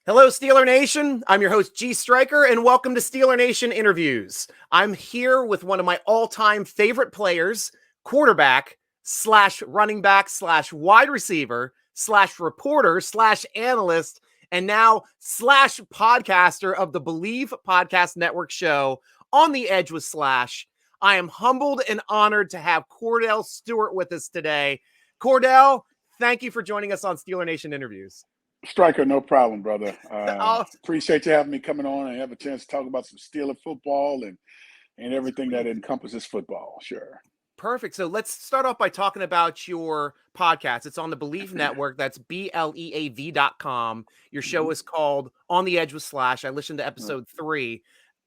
Hello, Steeler Nation. I'm your host, G.Stryker, and welcome to Steeler Nation Interviews. I'm here with one of my all-time favorite players, quarterback slash running back slash wide receiver slash reporter slash analyst, and now slash podcaster of the BLEAV Podcast Network show, On the Edge with Slash. I am humbled and honored to have Kordell Stewart with us today. Kordell, thank you for joining us on Steeler Nation Interviews. Stryker, no problem, brother. Oh, Appreciate you having me coming on and have a chance to talk about some Steeler football and everything that encompasses football. Sure. Perfect. So let's start off by talking about your podcast. It's on the BLEAV Network. That's BLEAV.com. Your show is called On the Edge with Slash. I listened to episode 3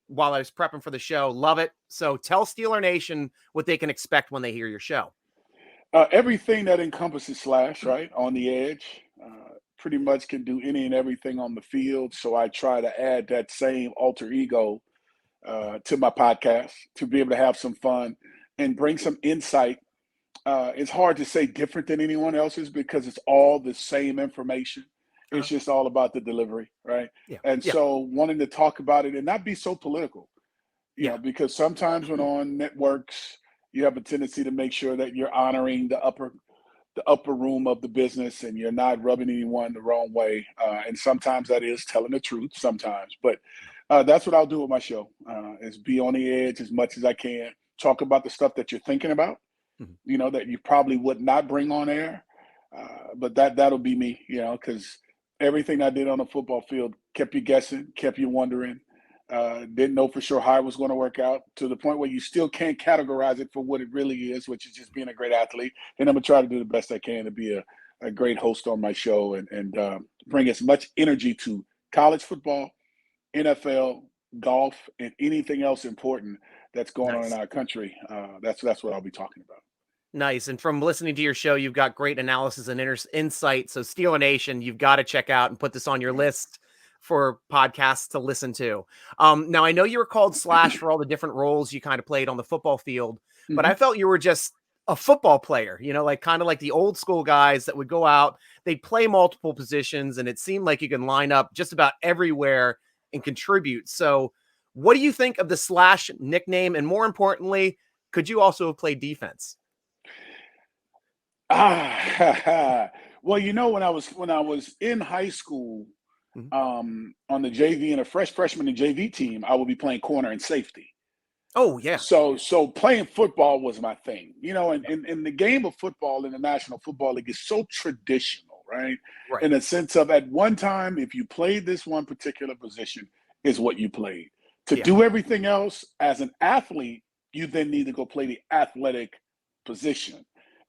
while I was prepping for the show. Love it. So tell Steeler Nation what they can expect when they hear your show. Everything that encompasses Slash, right? On the Edge. Pretty much can do any and everything on the field. So I try to add that same alter ego to my podcast to be able to have some fun and bring some insight. It's hard to say different than anyone else's because it's all the same information. It's just all about the delivery, right? So wanting to talk about it and not be so political, you know, because sometimes when on networks, you have a tendency to make sure that you're honoring the upper room of the business and you're not rubbing anyone the wrong way. And sometimes that is telling the truth sometimes, but that's what I'll do with my show is be on the edge as much as I can, talk about the stuff that you're thinking about, you know, that you probably would not bring on air. But that'll be me, you know, because everything I did on the football field kept you guessing, kept you wondering, didn't know for sure how it was going to work out to the point where you still can't categorize it for what it really is, which is just being a great athlete. And I'm going to try to do the best I can to be a great host on my show and bring as much energy to college football, NFL, golf, and anything else important that's going on in our country. That's what I'll be talking about. Nice. And from listening to your show, you've got great analysis and insight. So Steeler Nation, you've got to check out and put this on your list for podcasts to listen to. Now, I know you were called Slash for all the different roles you kind of played on the football field, but I felt you were just a football player, you know, like kind of like the old school guys that would go out, they'd play multiple positions, and it seemed like you can line up just about everywhere and contribute. So what do you think of the Slash nickname? And more importantly, could you also have played defense? Well, you know, when I was in high school, on the JV and a freshman and JV team, I would be playing corner and safety. Oh yeah. So playing football was my thing, you know, and the game of football in the National Football League is so traditional, right? In a sense of at one time, if you played this one particular position is what you played. To do everything else as an athlete, you then need to go play the athletic position.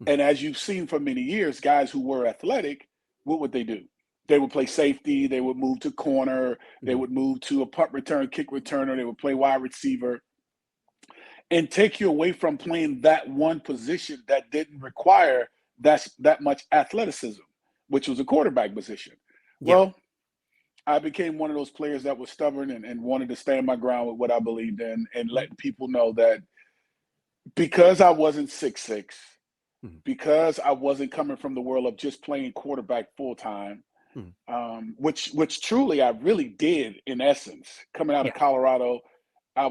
And as you've seen for many years, guys who were athletic, what would they do? They would play safety, they would move to corner, they would move to a punt return, kick returner, they would play wide receiver, and take you away from playing that one position that didn't require that much athleticism, which was a quarterback position. Well, I became one of those players that was stubborn and wanted to stand my ground with what I believed in and letting people know that because I wasn't 6'6", because I wasn't coming from the world of just playing quarterback full time, which truly I really did in essence. Coming out of Colorado, I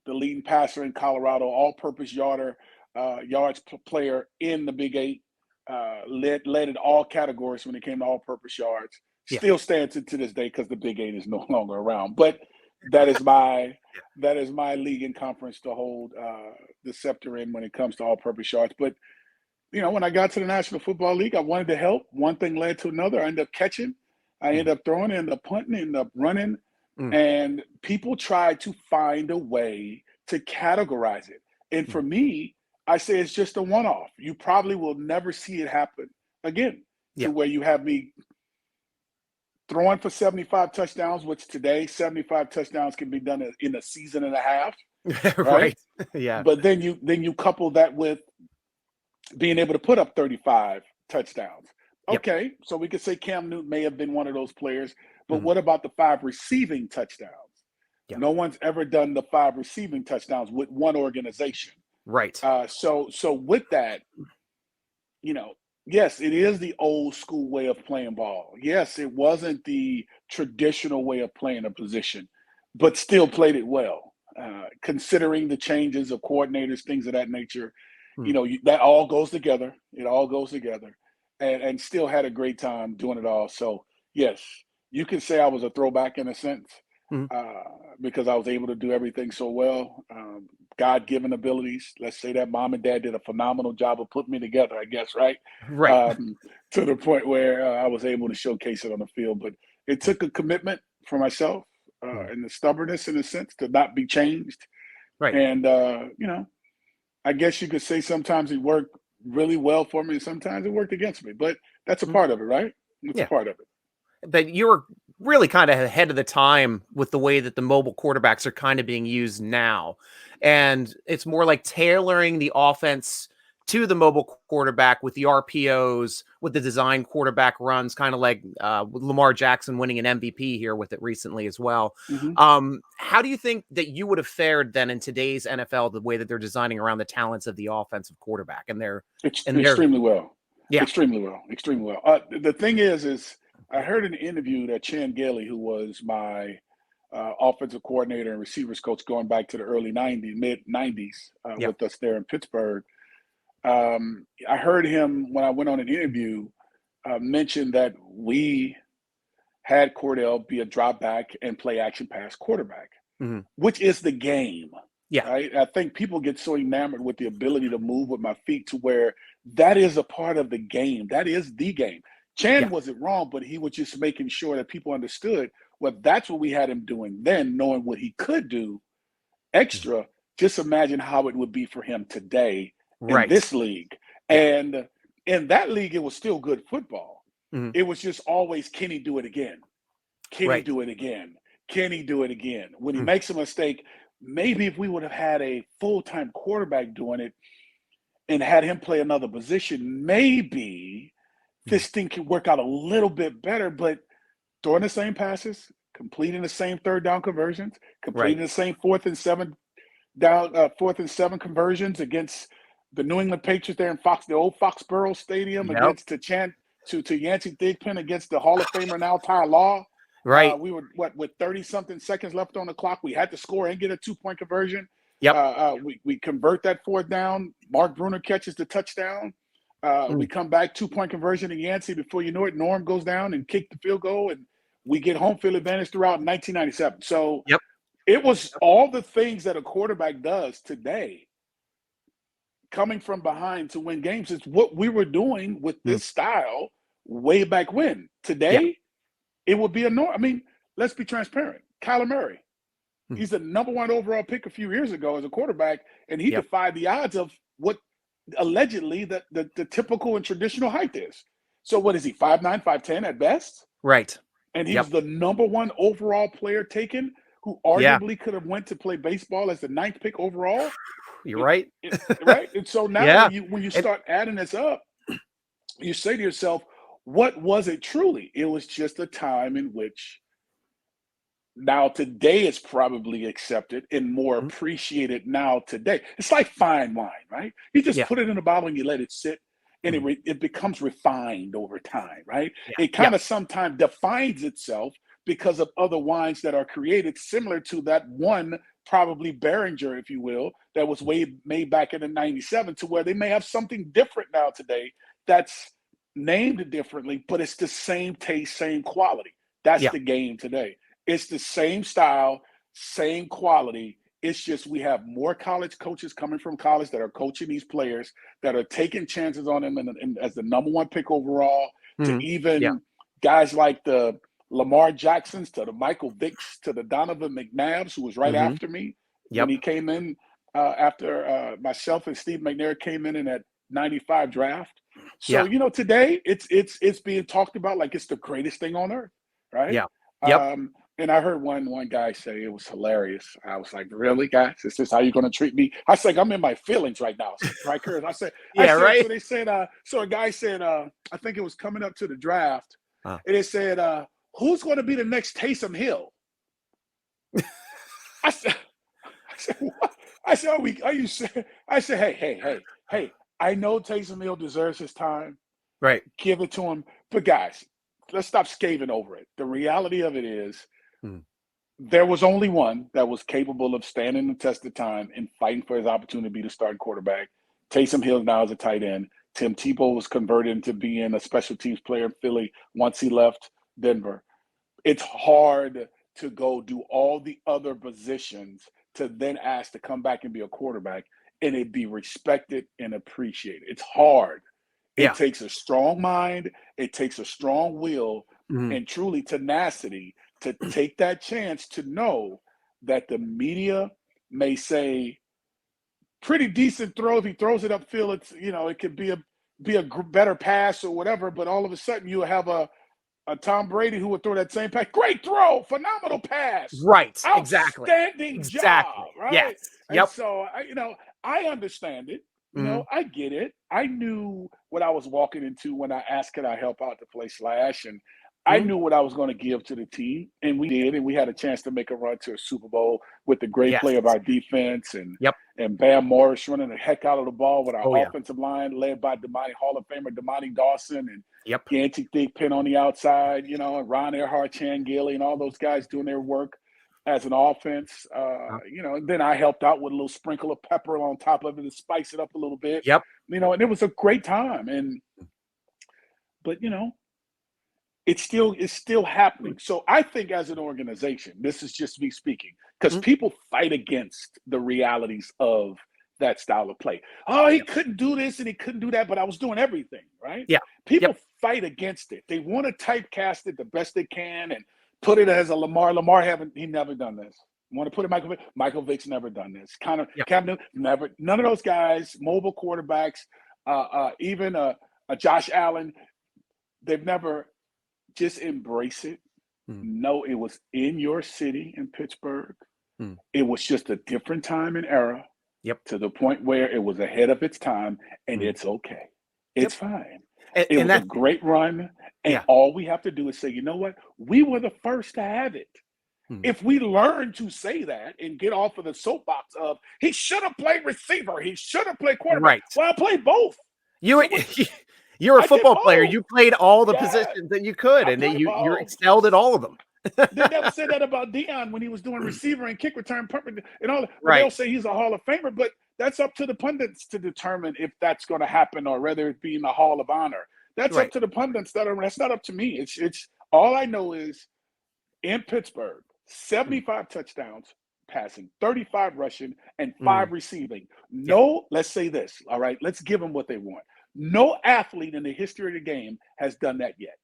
the leading passer in Colorado, all-purpose yards player in the Big 8, led in all categories when it came to all-purpose yards. Still stands to this day because the Big 8 is no longer around. But that is my league and conference to hold the scepter in when it comes to all-purpose yards. But you know, when I got to the National Football League, I wanted to help. One thing led to another. I ended up catching. I ended up throwing. I ended up punting. I ended up running. And people tried to find a way to categorize it. And for me, I say it's just a one-off. You probably will never see it happen again to where you have me throwing for 75 touchdowns, which today 75 touchdowns can be done in a season and a half. Right? But then you couple that with being able to put up 35 touchdowns. Okay, so we could say Cam Newton may have been one of those players, but what about the 5 receiving touchdowns? No one's ever done the 5 receiving touchdowns with one organization. Right. So with that, you know, Yes, it is the old school way of playing ball. Yes, it wasn't the traditional way of playing a position, but still played it well. Considering the changes of coordinators, things of that nature, Hmm. that all goes together. It all goes together, and still had a great time doing it all. So yes, you can say I was a throwback in a sense, Hmm. uh, because I was able to do everything so well. God-given abilities. Let's say that mom and dad did a phenomenal job of putting me together, I guess, right? Right. Um, to the point where I was able to showcase it on the field. But it took a commitment for myself, Hmm. and the stubbornness in a sense to not be changed. Right. And, I guess you could say sometimes it worked really well for me and sometimes it worked against me. But that's a Hmm. part of it, right? It's a Yeah. part of it. But you were really kind of ahead of the time with the way that the mobile quarterbacks are kind of being used now. And it's more like tailoring the offense to the mobile quarterback with the RPOs, with the design quarterback runs, kind of like with Lamar Jackson winning an MVP here with it recently as well. Hmm. How do you think that you would have fared then in today's NFL, the way that they're designing around the talents of the offensive quarterback and their Extremely well. yeah, Extremely well. Extremely well. The thing is I heard an interview that Chan Gailey, who was my offensive coordinator and receivers coach going back to the early 90s, mid 90s, yeah, with us there in Pittsburgh. I heard him when I went on an interview mention that we had Kordell be a drop back and play action pass quarterback, mhm, which is the game, yeah, right? I think people get so enamored with the ability to move with my feet to where that is a part of the game. That is the game. yeah, Chan wasn't wrong, but he was just making sure that people understood, well, that's what we had him doing then, knowing what he could do mhm, extra. Just imagine how it would be for him today in right, this league. yeah. And in that league, it was still good football. Mhm. It was just always, can he do it again? Can he Right. do it again? Can he do it again? When he Mm, makes a mistake, maybe if we would have had a full time quarterback doing it and had him play another position, maybe mhm. this thing could work out a little bit better. But throwing the same passes, completing the same third down conversions, Right. completing the same fourth and seven conversions against the New England Patriots there in the old Foxborough Stadium, Yep. against to Yancey Thigpen, against the Hall of Famer now Ty Law. Right. We were with 30 something seconds left on the clock. We had to score and get a 2-point conversion. Yep. We convert that fourth down. Mark Bruner catches the touchdown. We Mm, come back 2-point conversion to Yancey. Before you know it, Norm goes down and kicked the field goal, and we get home field advantage throughout 1997. So yep. it was all the things that a quarterback does today, coming from behind to win games. It's what we were doing with Mm, this style way back when. yeah. Today, it would be a norm. I mean, let's be transparent. Kyler Murray, Mm, he's the number one overall pick a few years ago as a quarterback, and he yep. defied the odds of what allegedly the typical and traditional height is. So what is he, 5'9", 5'10" at best? Right. And he was Yep. the number one overall player taken, who Yeah. arguably could have went to play baseball as the ninth pick overall. You're It, right. right? And so now Yeah. when you And start adding this up, you say to yourself, what was it truly? It was just a time in which now today is probably accepted and more mm, appreciated now today. It's like fine wine, right? You just yeah. put it in a bottle and you let it sit, and Mm, it becomes refined over time, right? yeah. It Yeah. kind of sometimes defines itself because of other wines that are created similar to that one, probably Behringer, if you will, that was made back in the 97, to where they may have something different now today that's named differently, but it's the same taste, same quality. That's Yeah. the game today. It's the same style, same quality. It's just we have more college coaches coming from college that are coaching these players, that are taking chances on them as the number one pick overall, to Mhm. Yeah. even guys like the Lamar Jacksons, to the Michael Vicks, to the Donovan McNabbs, who was right Mhm. after me when Yep. he came in, after myself and Steve McNair came in that 95 draft. So Yeah. today it's being talked about like it's the greatest thing on earth, right? Yeah. Yep. Um, and I heard one guy say it was hilarious. I was like, "Really, guys? Is this how you're going to treat me?" I said, "I'm in my feelings right now, Stryker." I Yeah, said." right? So they said, so a guy said, I think it was coming up to the draft, Uh, and they said, "Who's going to be the next Taysom Hill?" I said, I said, "What?" I said, "Are you?" I said, "Hey, hey, hey, hey! I know Taysom Hill deserves his time. Right. Give it to him. But guys, let's stop scathing over it. The reality of it is there was only one that was capable of standing the test of time and fighting for his opportunity to be the starting quarterback. Taysom Hill now is a tight end. Tim Tebow was converted into being a special teams player in Philly once he left Denver. It's hard to go do all the other positions to then ask to come back and be a quarterback and it be respected and appreciated. It's hard. It takes a strong mind. It takes a strong will and truly tenacity to take that chance to know that the media may say pretty decent throw. If he throws it upfield, it's, you know, it could be a better pass or whatever, but all of a sudden you have a Tom Brady who would throw that same pass. Great throw, phenomenal pass. Right. Outstanding job, right? Yes. And so, I understand it. You know, I get it. I knew what I was walking into when I asked, could I help out to play Slash? And I knew what I was going to give to the team. And we did. And we had a chance to make a run to a Super Bowl with the great play of our defense and Bam Morris running the heck out of the ball with our offensive line led by Hall of Famer Damani Dawson and Yancey Thigpen on the outside, you know, and Ron Earhart, Chan Gailey, and all those guys doing their work as an offense. You know, and then I helped out with a little sprinkle of pepper on top of it to spice it up a little bit. You know, and it was a great time. But you know, it's still happening. So I think as an organization, this is just me speaking, because people fight against the realities of that style of play. Oh, he couldn't do this and he couldn't do that, but I was doing everything, right? People fight against it. They want to typecast it the best they can and put it as a Lamar. He never done this. Want to put it Michael Vick's never done this. Cam Newton, never. None of those guys, mobile quarterbacks, even a Josh Allen, they've never. Just embrace it. No, it was in your city in Pittsburgh. It was just a different time and era to the point where it was ahead of its time, and it's okay. It's fine. It was a great run, and all we have to do is say, you know what? We were the first to have it. If we learn to say that and get off of the soapbox of he should have played receiver, he should have played quarterback. Well, I played both. You're a football player. You played all the positions that you could, and you excelled at all of them. They never said that about Deion when he was doing receiver and kick return, punt, and all. Well, they'll say he's a Hall of Famer, but that's up to the pundits to determine if that's going to happen or whether it be in the Hall of Honor. That's up to the pundits. That's not up to me. It's all I know is in Pittsburgh, 75 touchdowns passing, 35 rushing, and 5 receiving. No, let's say this. All right, let's give them what they want. No athlete in the history of the game has done that yet.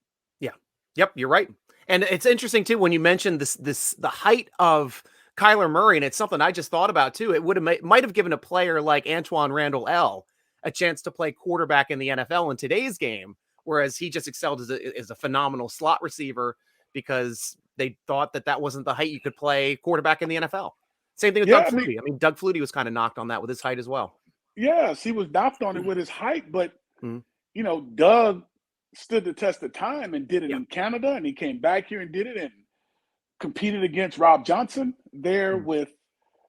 Yep, you're right. And it's interesting too when you mentioned the height of Kyler Murray, and it's something I just thought about too. It might have given a player like Antoine Randall L a chance to play quarterback in the NFL in today's game, whereas he just excelled as a phenomenal slot receiver because they thought that wasn't the height you could play quarterback in the NFL. Same thing with Doug Flutie. I mean, Doug Flutie was kind of knocked on that with his height as well. Yes, he was knocked on it with his height, but you know, Doug stood the test of time and did it in Canada, and he came back here and did it and competed against Rob Johnson there with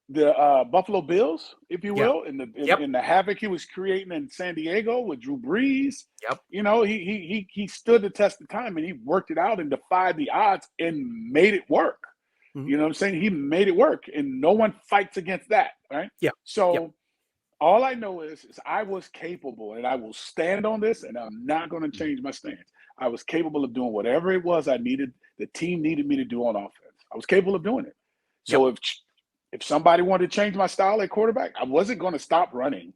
the Buffalo Bills, if you will, in the havoc he was creating in San Diego with Drew Brees. You know, he stood the test of time and he worked it out and defied the odds and made it work. You know what I'm saying? He made it work, and no one fights against that, right? So all I know is I was capable, and I will stand on this, and I'm not going to change my stance. I was capable of doing whatever it was the team needed me to do on offense. I was capable of doing it. So if somebody wanted to change my style at quarterback, I wasn't going to stop running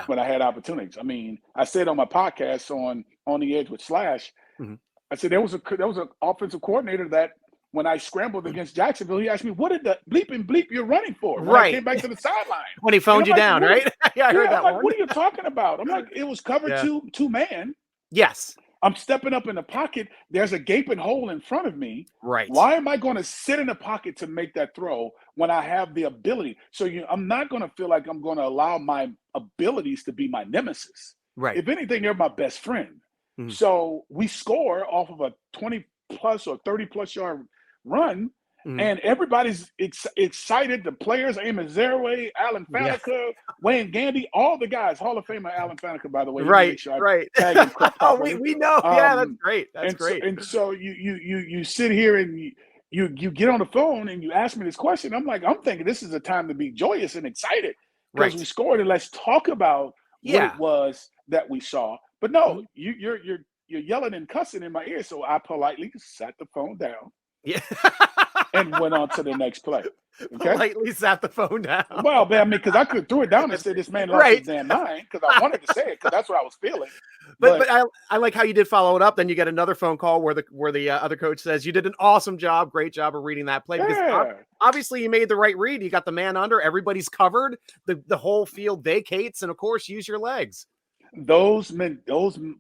when I had opportunities. I mean, I said on my podcast on the Edge with Slash, I said there was an offensive coordinator that when I scrambled against Jacksonville, he asked me, what did the bleep and bleep you're running for? When I came back to the sideline. When he phoned you down, right? I heard that one. What are you talking about? I'm like, it was cover two man. Yes. I'm stepping up in the pocket. There's a gaping hole in front of me. Right. Why am I going to sit in the pocket to make that throw when I have the ability? So I'm not going to feel like I'm going to allow my abilities to be my nemesis. Right. If anything, they're my best friend. So we score off of a 20-plus or 30-plus yard run, And everybody's excited. The players, Amy Zerway, Alan Faneca, Wayne Gandy, all the guys. Hall of Famer Alan Faneca, by the way. Let me make sure I tag him properly. we know. Yeah, that's great. That's great. So you sit here and you get on the phone and you ask me this question. I'm thinking this is a time to be joyous and excited because we scored, and let's talk about what it was that we saw. But no, you're yelling and cussing in my ear. So I politely sat the phone down. Yeah. And went on to the next play. Okay? Politely sat the phone down. Well, man, I mean, because I could throw it down and say this man lost his damn mind because I wanted to say it because that's what I was feeling. But I like how you did follow it up. Then you get another phone call where the other coach says you did an awesome job, great job of reading that play. Because obviously you made the right read. You got the man under. Everybody's covered. The whole field vacates, and of course, use your legs. Those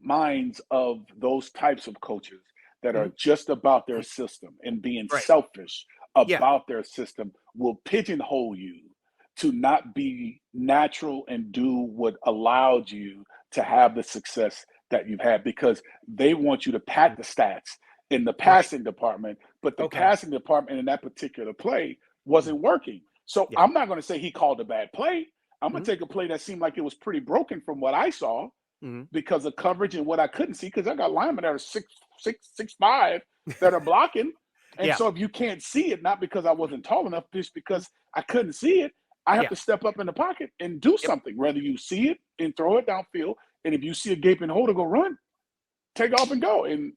minds of those types of coaches that are just about their system and being selfish about their system will pigeonhole you to not be natural and do what allowed you to have the success that you've had, because they want you to pad the stats in the passing department, but the passing department in that particular play wasn't working. So I'm not going to say he called a bad play. I'm going to take a play that seemed like it was pretty broken from what I saw because of coverage and what I couldn't see, because I got linemen that are 6'5" that are blocking. And so if you can't see it, not because I wasn't tall enough, just because I couldn't see it, I have to step up in the pocket and do something. Whether you see it and throw it downfield, and if you see a gaping hole to go run, take off and go. And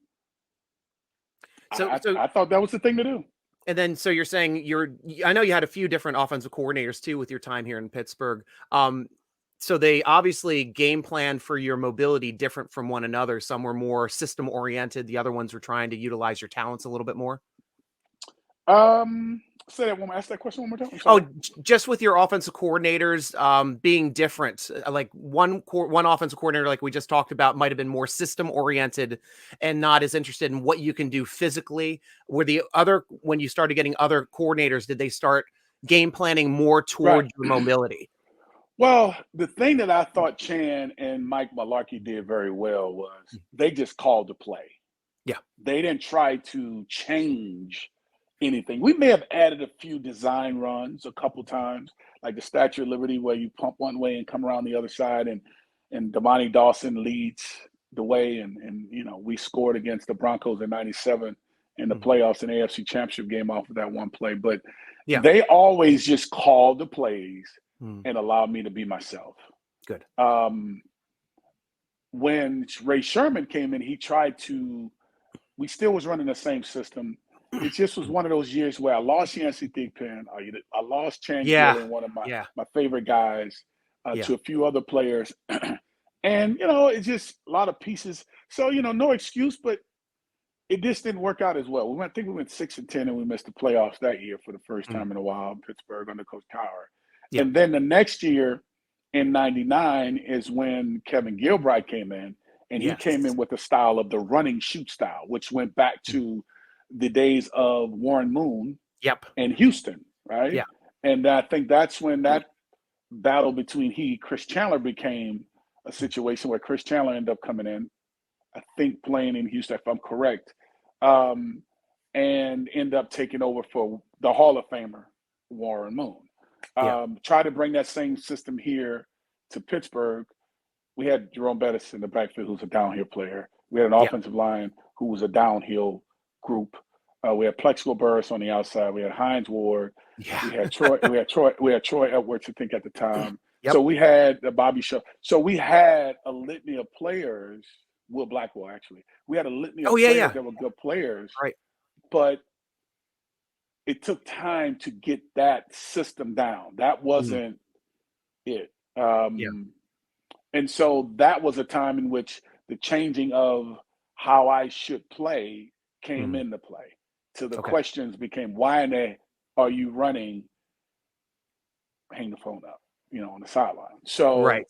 so I thought that was the thing to do. And then, so you're saying I know you had a few different offensive coordinators too with your time here in Pittsburgh. So they obviously game plan for your mobility different from one another. Some were more system oriented. The other ones were trying to utilize your talents a little bit more. Say that one more. Ask that question one more time. Oh, just with your offensive coordinators being different. Like one offensive coordinator, like we just talked about, might have been more system oriented and not as interested in what you can do physically. Were the other, when you started getting other coordinators, did they start game planning more toward your mobility? Well, the thing that I thought Chan and Mike Malarkey did very well was they just called the play. Yeah. They didn't try to change anything. We may have added a few design runs a couple times, like the Statue of Liberty, where you pump one way and come around the other side, and Damani Dawson leads the way, and you know, we scored against the Broncos in '97 in the playoffs and AFC Championship game off of that one play. But they always just called the plays and allowed me to be myself. Good. When Ray Sherman came in, he tried to. We still was running the same system. It just was one of those years where I lost Yancey Thigpen. I lost Chan Gillen, one of my favorite guys, to a few other players. And, you know, it's just a lot of pieces. So, you know, no excuse, but it just didn't work out as well. I think we went 6-10 and we missed the playoffs that year for the first time in a while in Pittsburgh under Coach Tower. Yeah. And then the next year in '99 is when Kevin Gilbride came in, and he came in with the style of the running shoot style, which went back to the days of Warren Moon and Houston, right? Yeah. And I think that's when that battle between Chris Chandler became a situation where Chris Chandler ended up coming in, I think playing in Houston, if I'm correct, and end up taking over for the Hall of Famer, Warren Moon. Try to bring that same system here to Pittsburgh. We had Jerome Bettis in the backfield, who's a downhill player. We had an offensive line who was a downhill group. We had Plexico Burris on the outside. We had Hines Ward. Yeah. We had Troy Edwards, I think, at the time. So we had Bobby Shaw. So we had a litany of players. Will Blackwell, actually. We had a litany of players that were good players. Right. But it took time to get that system down. That wasn't it. And so that was a time in which the changing of how I should play came into play. So the questions became, why are you running? Hang the phone up, you know, on the sideline. So I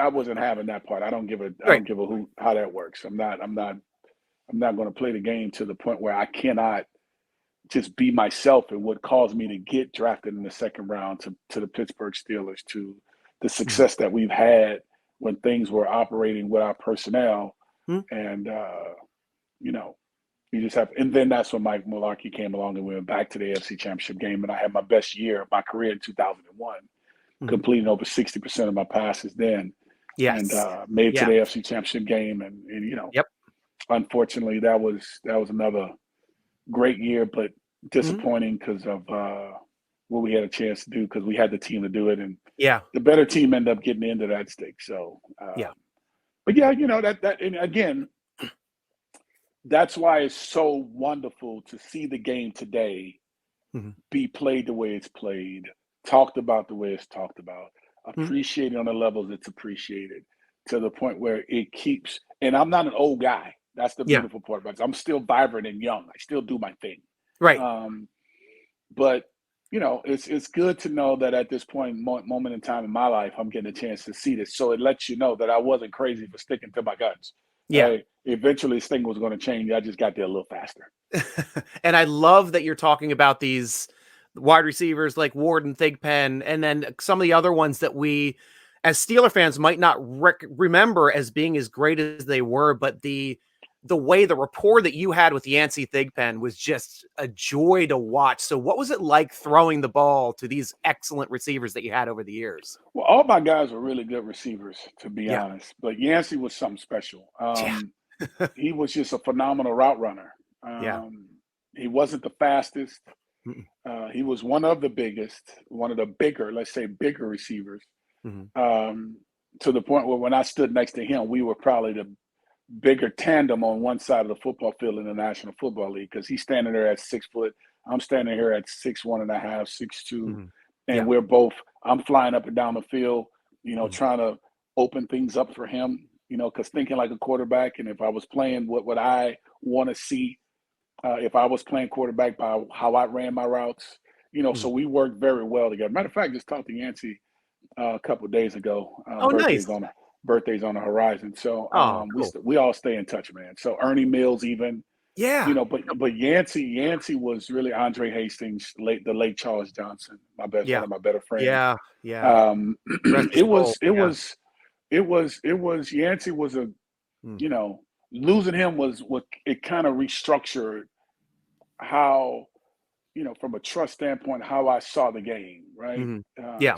wasn't having that part. I don't give a hoot how that works. I'm not going to play the game to the point where I cannot just be myself, and what caused me to get drafted in the second round to the Pittsburgh Steelers, to the success that we've had when things were operating with our personnel. And, you know, You just have, and then that's when Mike Mularkey came along and we went back to the AFC Championship game. And I had my best year of my career in 2001, completing over 60% of my passes then. Yes. And made to the AFC Championship game. And you know, unfortunately, that was another great year, but disappointing because of what we had a chance to do, because we had the team to do it. And the better team ended up getting into that stake. So, but yeah, you know, that, and again, that's why it's so wonderful to see the game today be played the way it's played, talked about the way it's talked about, appreciated on the levels it's appreciated, to the point where it keeps, and I'm not an old guy. That's the beautiful part about it. I'm still vibrant and young. I still do my thing. Right. But, you know, it's good to know that at this moment in time in my life, I'm getting a chance to see this. So it lets you know that I wasn't crazy for sticking to my guns. Yeah. Eventually, this thing was going to change. I just got there a little faster. And I love that you're talking about these wide receivers like Ward and Thigpen, and then some of the other ones that we, as Steeler fans, might not remember as being as great as they were, but the way the rapport that you had with Yancey Thigpen was just a joy to watch. So what was it like throwing the ball to these excellent receivers that you had over the years? Well, all my guys were really good receivers, to be honest. But Yancey was something special. He was just a phenomenal route runner. He wasn't the fastest. He was one of the biggest, one of the bigger, let's say bigger receivers, to the point where when I stood next to him, we were probably the bigger tandem on one side of the football field in the National Football League, because he's standing there at 6 foot. I'm standing here at 6'1.5", 6'2", and we're both, I'm flying up and down the field, you know, trying to open things up for him, you know, because thinking like a quarterback. And if I was playing what I want to see, if I was playing quarterback, by how I ran my routes, you know, so we worked very well together. Matter of fact, just talked to Yancey a couple of days ago. Nice. Birthdays on the horizon. So cool. we all stay in touch, man. So Ernie Mills, even, you know, but Yancey was really Andre Hastings, the late Charles Johnson, one of my better friends. Yancey was a, you know, losing him was what it kind of restructured how, you know, from a trust standpoint, how I saw the game, right?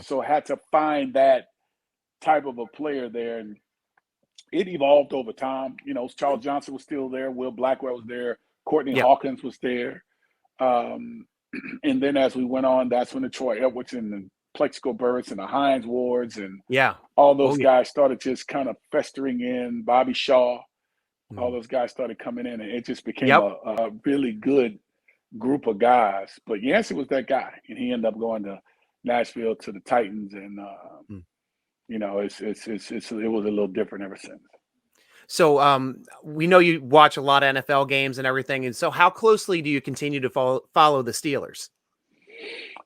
So I had to find that type of a player there, and it evolved over time. You know, Charles Johnson was still there, Will Blackwell was there, Courtney Hawkins was there, and then as we went on, that's when the Troy Edwards and the Plexico Burris and the Hines Wards and all those guys started just kind of festering in. Bobby Shaw, all those guys started coming in, and it just became a really good group of guys. But Yancey was that guy, and he ended up going to Nashville to the Titans, and you know, it was a little different ever since. So we know you watch a lot of NFL games and everything, and so how closely do you continue to follow the Steelers?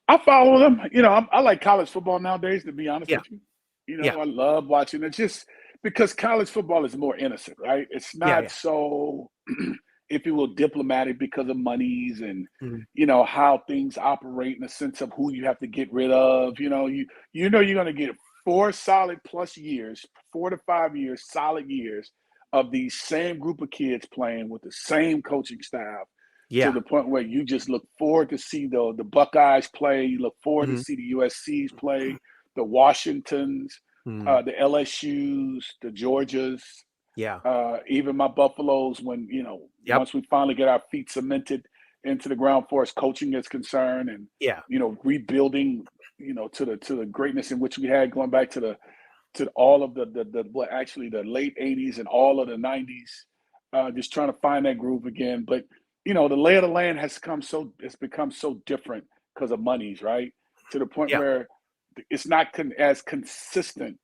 I follow them. You know, I like college football nowadays, to be honest with you. You know, I love watching it just because college football is more innocent, right? It's not so, if you will, diplomatic because of monies and, you know, how things operate in the sense of who you have to get rid of. You know, you know you're going to get 4 solid plus years, 4 to 5 years, solid years of these same group of kids playing with the same coaching staff, to the point where you just look forward to see the Buckeyes play. You look forward to see the USCs play, the Washingtons, the LSUs, the Georgias, even my Buffaloes. When, you know, once we finally get our feet cemented into the ground for us coaching is concerned, and you know, rebuilding, you know, to the greatness in which we had, going back to all of the late 80s and all of the 90s, just trying to find that groove again. But you know, the lay of the land has become so different because of monies, right? To the point where it's not as consistent.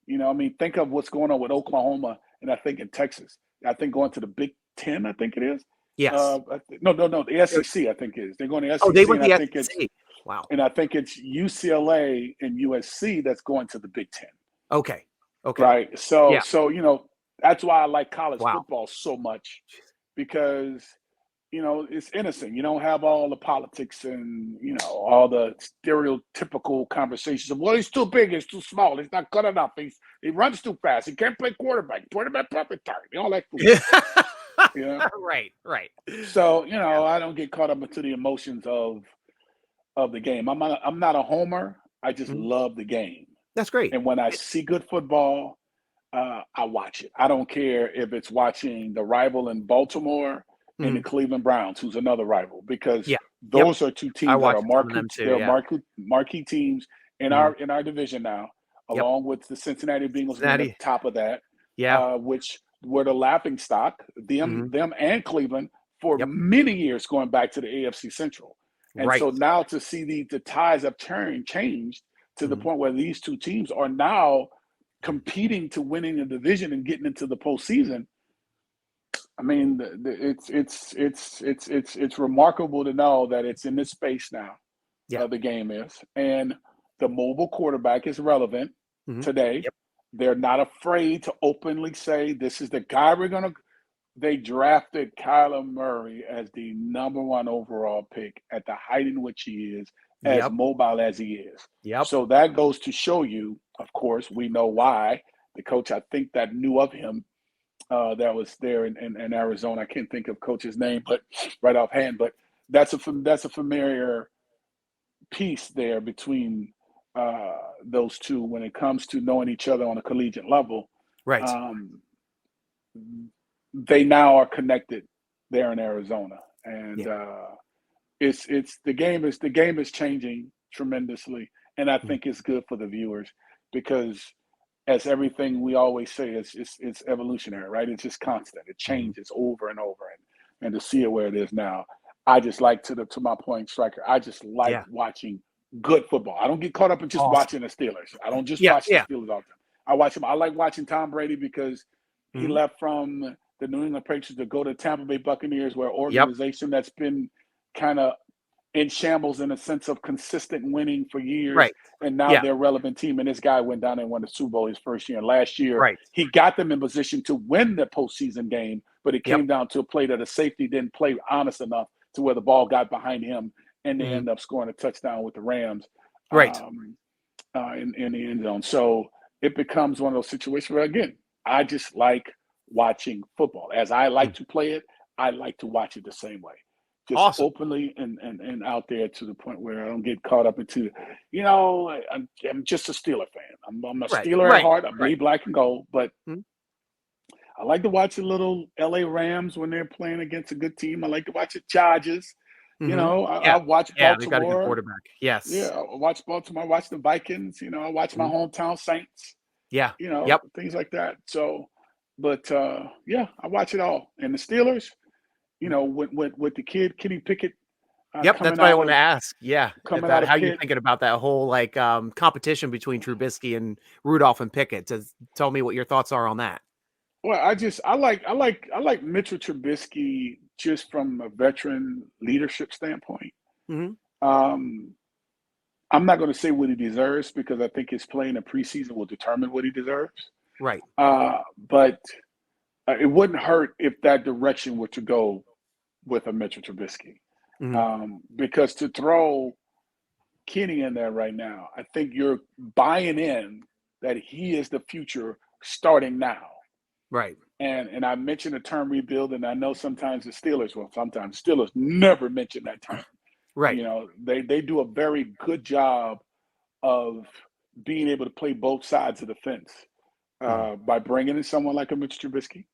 You know, I mean, think of what's going on with Oklahoma, and I think in Texas. I think going to the Big Ten, I think it is. Yes. No, the SEC, I think it is. They're going to SEC. Oh, they went to the SEC. Wow. And I think it's UCLA and USC that's going to the Big Ten. Okay. Right. So you know, that's why I like college football so much, because you know, it's innocent. You don't have all the politics and, you know, all the stereotypical conversations of, well, he's too big, he's too small, he's not good enough, he runs too fast, he can't play quarterback, puppet time, all that. You know? Right. So, I don't get caught up into the emotions of the game. I'm not a homer. I just Mhm. love the game. That's great. And when I see good football, I watch it. I don't care if it's watching the rival in Baltimore and the Mhm. Cleveland Browns, who's another rival, because Yeah. Yep. those are two I teams that watched are a ton of marquee. them too. They're Yeah. marquee teams in Mhm. our division now, Yep. along with the Cincinnati Bengals being at Cincinnati. the top of that, Yeah. which were the laughing stock, Mhm. them and Cleveland for Yep. many years going back to the AFC Central. And Right. so now to see the ties have changed to the Mhm. point where these two teams are now competing to winning a division and getting into the postseason. I mean, it's remarkable to know that it's in this space now. Yeah. The game is, and the mobile quarterback is relevant Mhm. today. Yep. They're not afraid to openly say this is the guy we're gonna. They drafted Kyler Murray as the number one overall pick at the height in which he is, as Yep. mobile as he is. Yep. So that goes to show you, of course, we know why. The coach, I think, that knew of him, that was there in Arizona. I can't think of coach's name, but right offhand. But that's a familiar piece there between those two when it comes to knowing each other on a collegiate level. Right. Um, they now are connected there in Arizona, and Yeah. it's the game is changing tremendously, and I Mhm. think it's good for the viewers because, as everything we always say, it's evolutionary, right? It's just constant. It Mhm. changes over and over, and to see it where it is now, I just like to my point, Striker. I just like Yeah. watching good football. I don't get caught up in just Awesome. watching the Steelers. I don't just Yeah. watch the Yeah. Steelers all the time. I watch them. I like watching Tom Brady because he Mhm. left from the New England Patriots to go to Tampa Bay Buccaneers, where Yep. organization that's been kind of in shambles in a sense of consistent winning for years, Right. and now Yeah. they're a relevant team. And this guy went down and won the Super Bowl his first year. And last year, Right. he got them in position to win the postseason game, but it Yep. came down to a play that a safety didn't play honest enough to where the ball got behind him, and they Mhm. end up scoring a touchdown with the Rams, Right. um, in the end zone. So it becomes one of those situations where, again, I just like watching football. As I like Mm. to play it, I like to watch it the same way, just Awesome. openly and out there, to the point where I don't get caught up into, I'm just a Steeler fan. I'm a Right. Steeler at Right. heart. I Right. bleed black and gold, but Mhm. I like to watch the little LA Rams when they're playing against a good team. I like to watch the Chargers. Mhm. I Yeah. watch Yeah. They've got a good Baltimore. quarterback. Yeah, Yes. I watch Baltimore. I watch the Vikings. I watch my Mhm. hometown Saints. Yeah. Yep. Things like that. So, but yeah, I watch it all. And the Steelers, Mhm. with the kid Kenny Pickett, Yep, that's what I wanted to ask. Yeah, coming about out of how you're Pitt. thinking about that whole, like, competition between Trubisky and Rudolph and Pickett. Just tell me what your thoughts are on that. Well, I like Mitchell Trubisky just from a veteran leadership standpoint. Mhm. Um, I'm not going to say what he deserves because I think his play in the preseason will determine what he deserves. Right. But it wouldn't hurt if that direction were to go with a Mitchell Trubisky. Mhm. Because to throw Kenny in there right now, I think you're buying in that he is the future starting now. Right. And I mentioned the term rebuild, and I know sometimes sometimes Steelers never mention that term. Right. They do a very good job of being able to play both sides of the fence, Mhm. by bringing in someone like a Mitch Trubisky. Mhm.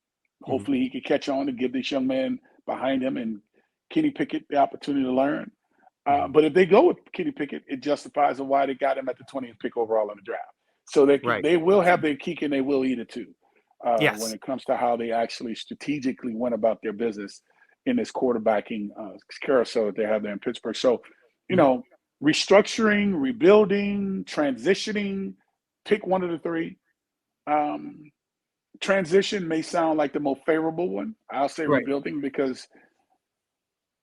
Hopefully, he can catch on and give this young man behind him and Kenny Pickett the opportunity to learn. Mhm. But if they go with Kenny Pickett, it justifies why they got him at the 20th pick overall in the draft. So Right. they will have their cake and they will eat it too, when Yes. it comes to how they actually strategically went about their business in this quarterbacking carousel that they have there in Pittsburgh. So, you Mhm. know, restructuring, rebuilding, transitioning, pick one of the three. Um, Transition may sound like the most favorable one. I'll say Right. rebuilding because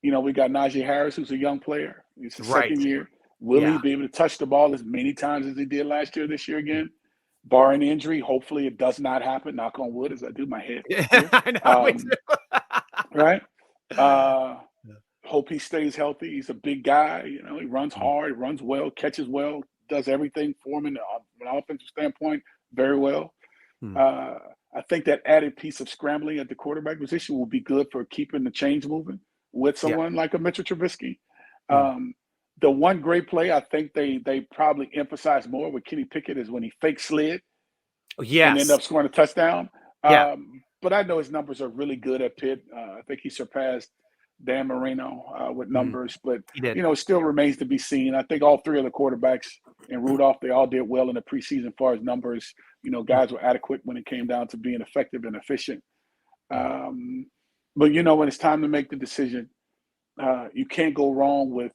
we got Najee Harris, who's a young player. It's the Right. second year. Will he Yeah. be able to touch the ball as many times as he did last year, this year Mhm. again? Barring injury, hopefully it does not happen. Knock on wood, as I do my head Yeah, here. I know, me Um, too. right? Uh, Yeah. Hope he stays healthy. He's a big guy. He runs Mhm. hard, he runs well, catches well, does everything for him from an offensive standpoint very well. Hmm. I think that added piece of scrambling at the quarterback position will be good for keeping the chains moving with Yeah. someone like a Mitchell Trubisky. Hmm. The one great play I think they probably emphasize more with Kenny Pickett is when he fake slid and end Yes. up scoring a touchdown. Yeah. But I know his numbers are really good at Pitt. I think he surpassed Dan Marino with Hmm. numbers, but He did. it still remains to be seen. I think all three of the quarterbacks and Rudolph, they all did well in the preseason as far as numbers. Hmm. Guys were adequate when it came down to being effective and efficient. Hmm. But when it's time to make the decision, you can't go wrong with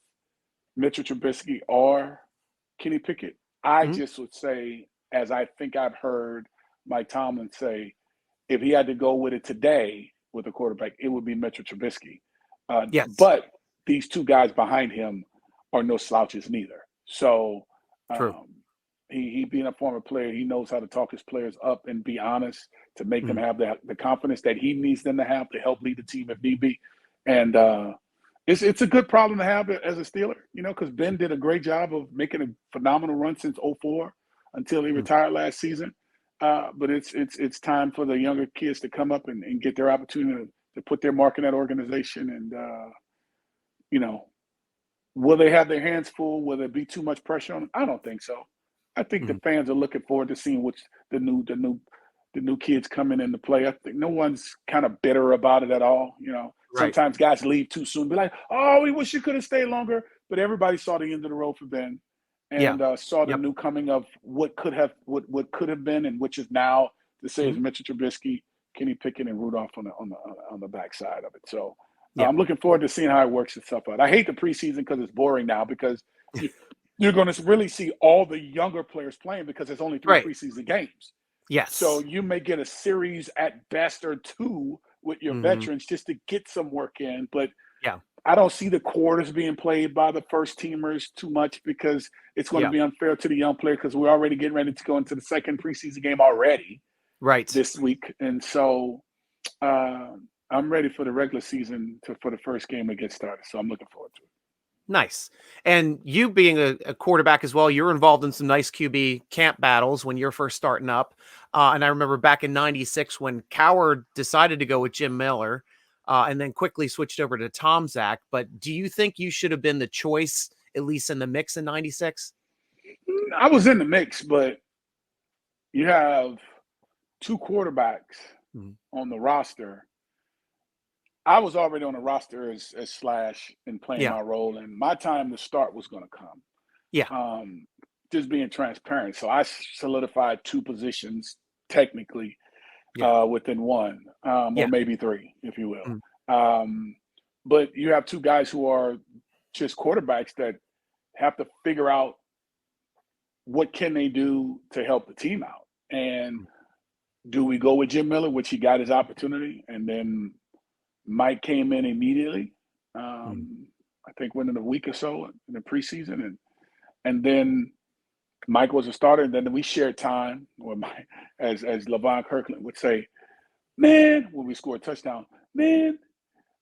Mitchell Trubisky or Kenny Pickett. I Hmm. just would say, as I think I've heard Mike Tomlin say, if he had to go with it today with a quarterback, it would be Mitchell Trubisky. Yes. But these two guys behind him are no slouches neither. So True. um, he being a former player, he knows how to talk his players up and be honest to make them Hmm. have the confidence that he needs them to have to help lead the team if need be. And it's a good problem to have as a Steeler, because Ben did a great job of making a phenomenal run since '04 until he Hmm. retired last season. But it's time for the younger kids to come up and get their opportunity to put their mark in that organization. And will they have their hands full? Will there be too much pressure on them? I don't think so. I think the Hmm. fans are looking forward to seeing which the new kids coming into play. I think no one's kind of bitter about it at all. Right. Sometimes guys leave too soon, be like, "Oh, we wish you could have stayed longer." But everybody saw the end of the road for Ben, Yeah. and saw the Yep. new coming of what could have been, and which is now to say is Hmm. Mitchell Trubisky, Kenny Pickett, and Rudolph on the backside of it. So Yeah. I'm looking forward to seeing how it works itself out. I hate the preseason because it's boring now because you're going to really see all the younger players playing because there's only three Right. preseason games. So Yes. you may get a series at best or two with your Hmm. veterans just to get some work in. But Yeah. I don't see the quarters being played by the first teamers too much because it's going to Yeah. be unfair to the young player because we're already getting ready to go into the second preseason game already Right. this week. And so I'm ready for the regular season for the first game to get started. So I'm looking forward to it. Nice. And you being a quarterback as well, you're involved in some nice QB camp battles when you're first starting up. And I remember back in '96 when Coward decided to go with Jim Miller and then quickly switched over to Tom Zach. But do you think you should have been the choice, at least in the mix in '96? I was in the mix, but you have two quarterbacks Mhm. on the roster. I was already on the roster as Slash and playing Yeah. my role, and my time to start was going to come. Yeah. Um, just being transparent. So I solidified two positions technically Yeah. within one, or Yeah. maybe three, if you will. Mhm. Um, but you have two guys who are just quarterbacks that have to figure out what can they do to help the team out. And do we go with Jim Miller, which he got his opportunity, and then Mike came in immediately. Mhm. I think within a week or so in the preseason, and then Mike was a starter, and then we shared time. Where Mike, as Levon Kirkland would say, "Man, when we score a touchdown, man,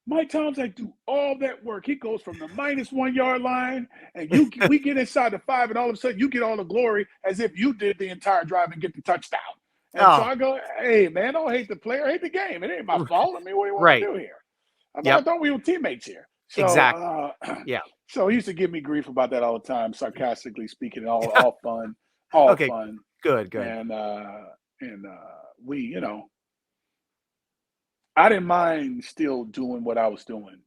Mike Tom's like do all that work. He goes from the -1 yard line, and we get inside the 5, and all of a sudden you get all the glory as if you did the entire drive and get the touchdown." And so Oh, I go, "Hey, man, don't hate the player, hate the game. It ain't my fault. I mean, what do you want to right. do here? I Yep. thought we were teammates here." So, Exactly. Yeah. so he used to give me grief about that all the time, sarcastically speaking, all fun, all Okay. fun, Good. Good. and we, I didn't mind still doing what I was doing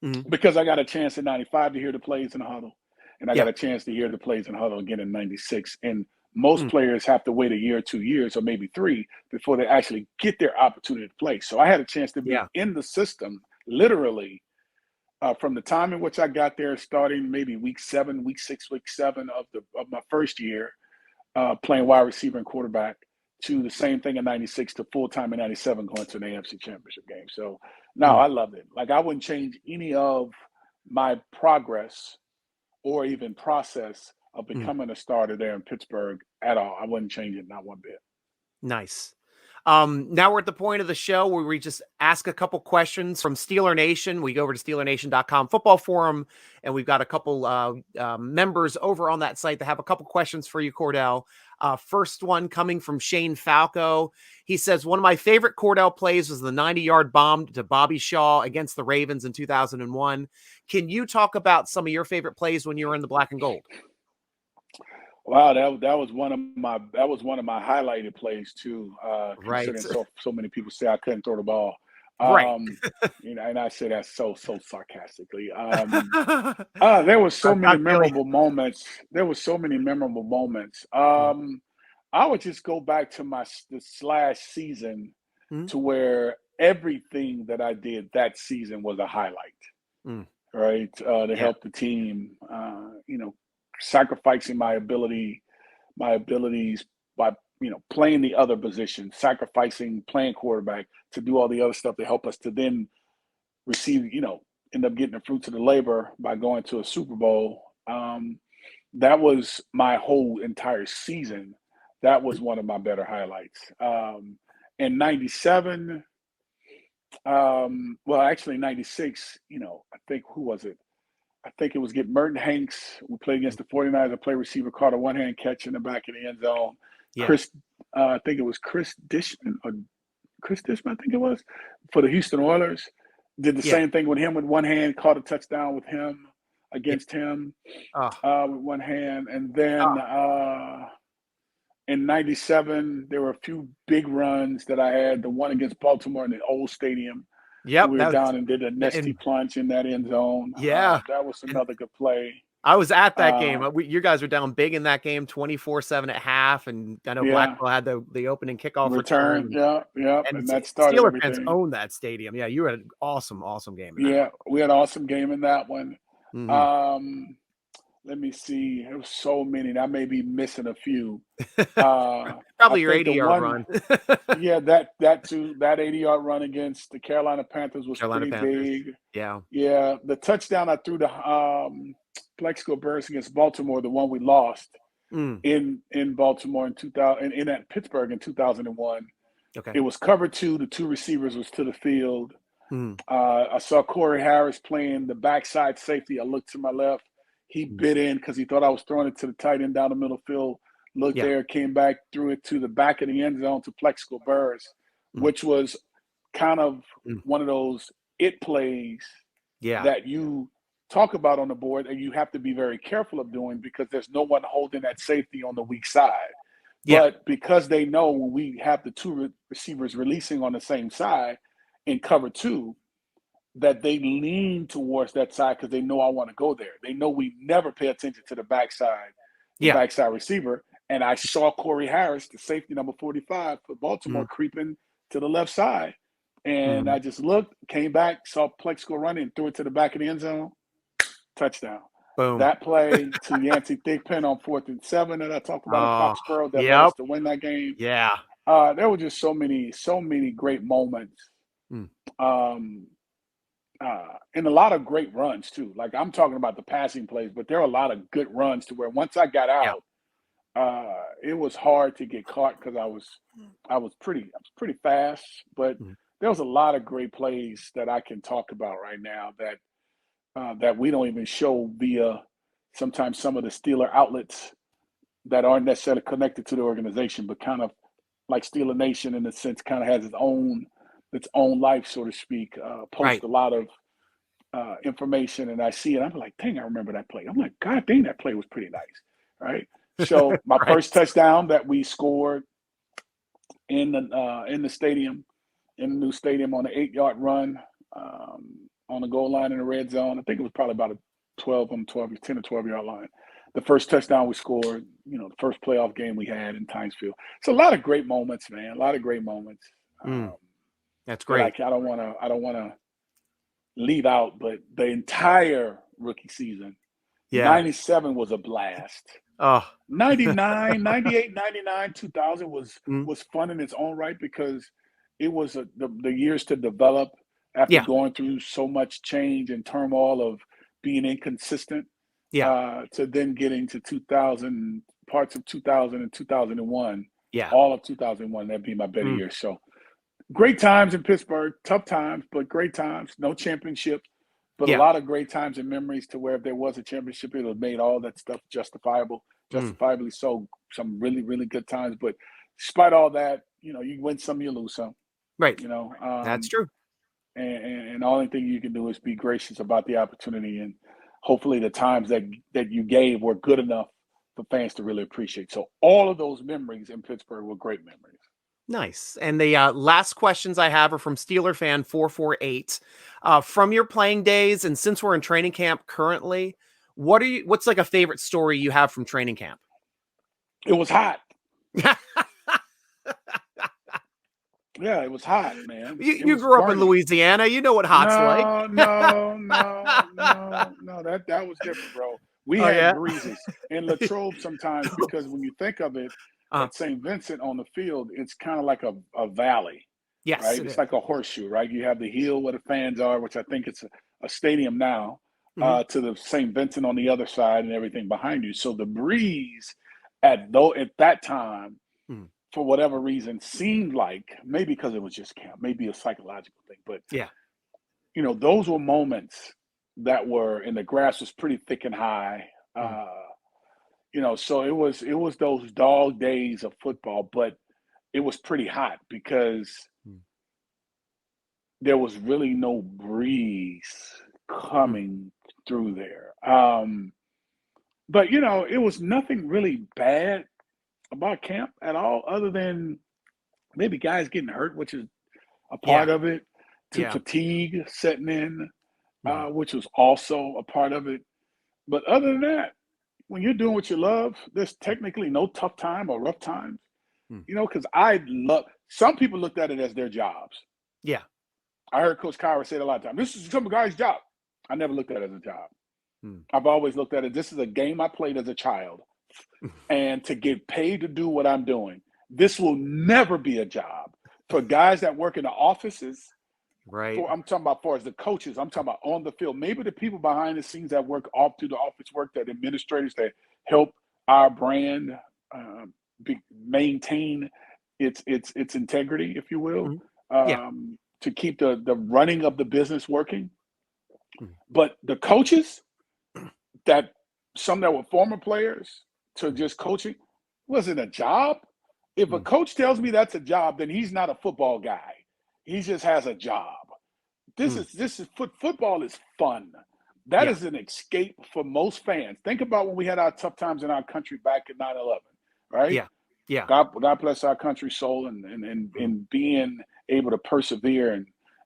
Mhm. because I got a chance in '95 to hear the plays in the huddle, and I got Yeah. a chance to hear the plays in the huddle again in '96. And most Mm. players have to wait a year, 2 years, or maybe three before they actually get their opportunity to play. So I had a chance to be Yeah. in the system literally from the time in which I got there, starting maybe week 7, week 6, week 7 of my first year playing wide receiver and quarterback, to the same thing in '96 to full time in '97 going to an AFC Championship game. So now Mm. I loved it. Like I wouldn't change any of my progress or even process of Mm. becoming a starter there in Pittsburgh at all. I wouldn't change it, not one bit. Nice. Now we're at the point of the show where we just ask a couple questions from Steeler Nation. We go over to SteelerNation.com football forum, and we've got a couple members over on that site that have a couple questions for you, Kordell. First one coming from Shane Falco. He says, one of my favorite Kordell plays was the 90-yard bomb to Bobby Shaw against the Ravens in 2001. Can you talk about some of your favorite plays when you were in the black and gold? Wow, that was one of my highlighted plays too. Right. Considering so many people say I couldn't throw the ball. Right. And I say that so sarcastically. There were so many memorable moments. I would just go back to this last season to where everything that I did that season was a highlight, right? To help the team, sacrificing my abilities by playing the other position, sacrificing playing quarterback to do all the other stuff to help us to then receive, end up getting the fruits of the labor by going to a Super Bowl. That was my whole entire season. That was one of my better highlights. In 97, well, actually 96, I think, who was it? I think it was Merton Hanks. We played against the 49ers. I played receiver, caught a one-hand catch in the back of the end zone. Yeah. I think it was Chris Dishman, I think it was, for the Houston Oilers. Did the same thing with him with one hand, caught a touchdown with him against him with one hand. And then in 97, there were a few big runs that I had. The one against Baltimore in the old stadium. Yep, we were down and did a nesty plunge in that end zone. Yeah, that was another good play. I was at that game. You guys were down big in that game, 24-7 at half, and I know Blackwell had the opening kickoff return. Yeah, and that started Steeler everything. fans owned that stadium. Yeah, you had an awesome game. We had an awesome game in that one. Let me see. There was so many. I may be missing a few. Probably your 80-yard run. Yeah, that too. That 80-yard run against the Carolina Panthers was pretty big. Yeah. Yeah. The touchdown I threw to Plexico Burris against Baltimore, the one we lost in Baltimore in 2000, and at Pittsburgh in 2001. Okay. It was cover two. The two receivers was to the field. I saw Corey Harris playing the backside safety. I looked to my left. He bit in because he thought I was throwing it to the tight end down the middle field. Looked there, came back, threw it to the back of the end zone to Plexico Burris, which was kind of one of those plays that you talk about on the board and you have to be very careful of doing because there's no one holding that safety on the weak side. But because they know when we have the two receivers releasing on the same side in cover two, that they lean towards that side because they know I want to go there. They know we never pay attention to the backside receiver. And I saw Corey Harris, the safety number 45 for Baltimore, creeping to the left side. And I just looked, came back, saw Plexico running, threw it to the back of the end zone, touchdown. Boom. That play to Yancey Thigpen on 4th and 7 that I talked about in Foxborough that led us to win that game. Yeah. There were just so many great moments. And a lot of great runs too. Like I'm talking about the passing plays, but there are a lot of good runs to where once I got out, it was hard to get caught because I was pretty fast. But there was a lot of great plays that I can talk about right now that we don't even show via sometimes some of the Steeler outlets that aren't necessarily connected to the organization, but kind of like Steeler Nation in a sense kind of has its own life, so to speak, post a lot of information, and I see it. I'm like, dang, I remember that play. I'm like, God dang, that play was pretty nice, right? So my first touchdown that we scored in the stadium, in the new stadium on the 8-yard run on the goal line in the red zone. I think it was probably about a 10 or 12-yard line. The first touchdown we scored, the first playoff game we had in Timesfield. So a lot of great moments, man. A lot of great moments. That's great. Like I don't want to leave out, but the entire rookie season, 97 was a blast. 99, 98, 99, 2000 was fun in its own right because it was the years to develop after going through so much change and turmoil of being inconsistent. To then getting to 2000, parts of 2000 and 2001 Yeah. All of 2001, that'd be my better Mm. year. So great times in Pittsburgh, tough times, but great times. No championship, but a Yeah. lot of great times and memories to where if there was a championship, it would have made all that stuff justifiably so. Some really, really good times. But despite all that, you know, you win some, you lose some. Right. You know, That's true. and the only thing you can do is be gracious about the opportunity, and hopefully the times that you gave were good enough for fans to really appreciate. So all of those memories in Pittsburgh were great memories. Nice. And the last questions I have are from Steeler fan 448. From your playing days, and since we're in training camp currently, what's like a favorite story you have from training camp? It was hot. Yeah, it was hot, man. You grew up in Louisiana. You know what hot's like. No. That was different, bro. We had breezes in Latrobe sometimes because when you think of it, at St. Vincent on the field, it's kind of like a valley. Yes, right? It's like a horseshoe, right? You have the hill where the fans are, which I think it's a stadium now, to the St. Vincent on the other side and everything behind you. So the breeze at that time, for whatever reason, seemed like, maybe because it was just camp, maybe a psychological thing, but yeah, you know, those were moments that were, and the grass was pretty thick and high. You know, so it was those dog days of football, but it was pretty hot because there was really no breeze coming through there. But you know, it was nothing really bad about camp at all, other than maybe guys getting hurt, which is a part of it, to fatigue setting in, which was also a part of it. But other than that, when you're doing what you love, there's technically no tough time or rough times. You know, because some people looked at it as their jobs. Yeah. I heard Coach Kyra say it a lot of times. This is some guy's job. I never looked at it as a job. I've always looked at it, this is a game I played as a child. And to get paid to do what I'm doing, this will never be a job. For guys that work in the offices, right? I'm talking about as the coaches, I'm talking about on the field. Maybe the people behind the scenes that work off through the office work, that administrators that help our brand maintain its integrity, if you will, to keep the running of the business working. But the coaches, some that were former players to just coaching, wasn't a job. If a coach tells me that's a job, then he's not a football guy. He just has a job. Football is fun. That is an escape for most fans. Think about when we had our tough times in our country back in 9/11, right? Yeah. God bless our country's soul, and being able to persevere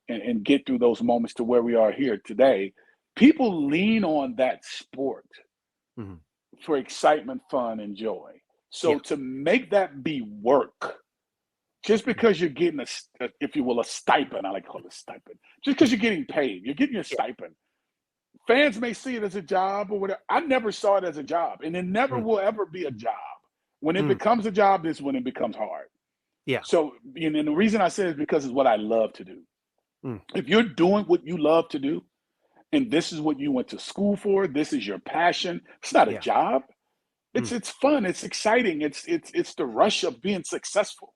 and get through those moments to where we are here today. People lean on that sport for excitement, fun, and joy. So to make that be work, just because you're getting if you will, a stipend, I like to call it a stipend, just because you're getting paid, you're getting your stipend. Fans may see it as a job or whatever. I never saw it as a job, and it never will ever be a job. When it becomes a job, is when it becomes hard. Yeah. So, and the reason I say it is because it's what I love to do. If you're doing what you love to do, and this is what you went to school for, this is your passion, it's not a job. It's fun, it's exciting, it's the rush of being successful.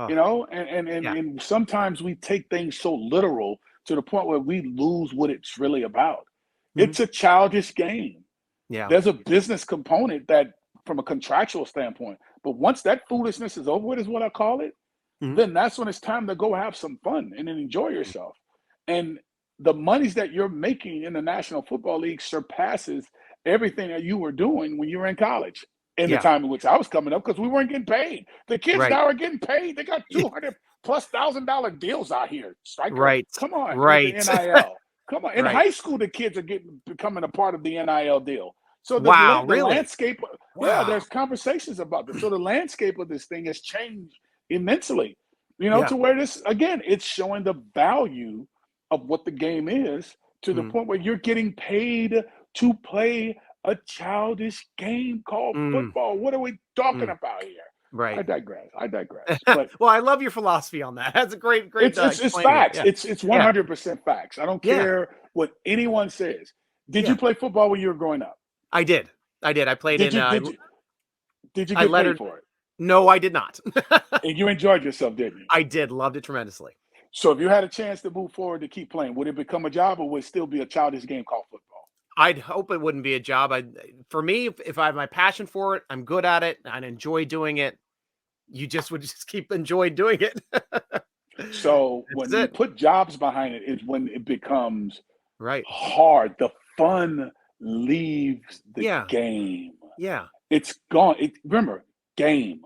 You know, and sometimes we take things so literal to the point where we lose what it's really about. It's a childish game. There's a business component that, from a contractual standpoint, but once that foolishness is over with, is what I call it, then that's when it's time to go have some fun and then enjoy yourself. And the monies that you're making in the National Football League surpasses everything that you were doing when you were in college. In the time in which I was coming up, because we weren't getting paid. The kids now are getting paid. They got $200,000+ deals out here. Stryker. Right. Come on. Right. The NIL. Come on. In high school, the kids are becoming a part of the NIL deal. So the landscape, there's conversations about this. So the landscape of this thing has changed immensely. You know, to where this, again, it's showing the value of what the game is, to the point where you're getting paid to play a childish game called football. What are we talking about here? Right. I digress. But well, I love your philosophy on that. That's a great. It's facts. Yeah. It's 100% facts. I don't care what anyone says. Did you play football when you were growing up? I did. I played Did you get paid for it? No, I did not. And you enjoyed yourself, didn't you? I did. Loved it tremendously. So if you had a chance to move forward to keep playing, would it become a job or would it still be a childish game called football? I'd hope it wouldn't be a job. For me, if I have my passion for it, I'm good at it, and enjoy doing it. You just would just keep enjoying doing it. So That's when you it. put jobs behind it, is when it becomes Right. hard. The fun leaves the Yeah. game. Yeah. It's gone. Remember, game,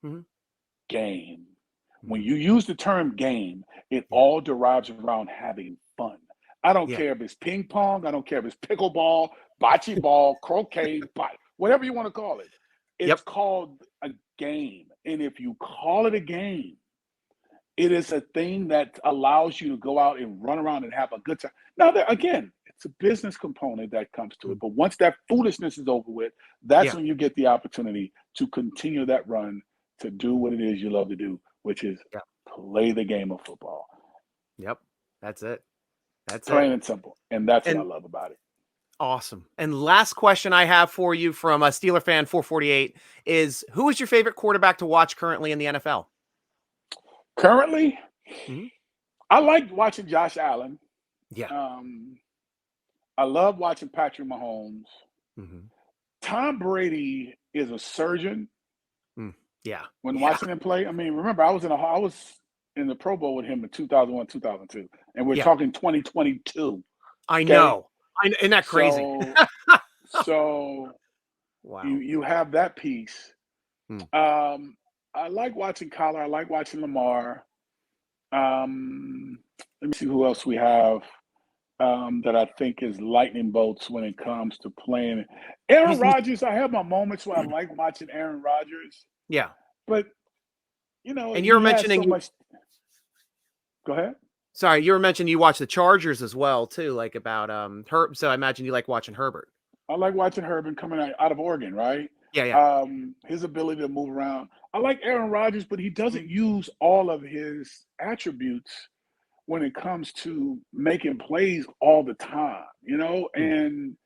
Mhm. game. When Mhm. you use the term game, it Yeah. all derives around having fun. I don't Yeah. care if it's ping pong. I don't care if it's pickleball, bocce ball, croquet, whatever you want to call it. It's Yep. called a game. And if you call it a game, it is a thing that allows you to go out and run around and have a good time. Now, again, it's a business component that comes to it. Mm. But once that foolishness is over with, that's Yeah. when you get the opportunity to continue that run to do what it is you love to do, which is Yeah. play the game of football. Yep. That's it. That's it. Plain and simple. And that's what I And love about it. awesome. And last question I have for you from a Steeler fan 448 is, who is your favorite quarterback to watch currently in the NFL? Currently, Mhm. I like watching Josh Allen. Yeah. I love watching Patrick Mahomes. Mhm. Tom Brady is a surgeon Yeah. when Yeah. watching him play. I mean, remember, I was in the Pro Bowl with him in 2001, 2002, and we're Yeah. talking 2022. I Okay, know. Isn't that crazy? so Wow. you have that piece. Hmm. I like watching Kyler. I like watching Lamar. Let me see who else we have that I think is lightning bolts when it comes to playing. Aaron He's Rodgers. I have my moments where I like watching Aaron Rodgers, yeah. but And you were he has mentioning so much. Go ahead. sorry, you were mentioning you watch the Chargers as well too, like about Herb. So I imagine you like watching Herbert. I like watching Herbert coming out of Oregon, right? Yeah, yeah. His ability to move around. I like Aaron Rodgers, but he doesn't Mhm. use all of his attributes when it comes to making plays all the time, Mm. And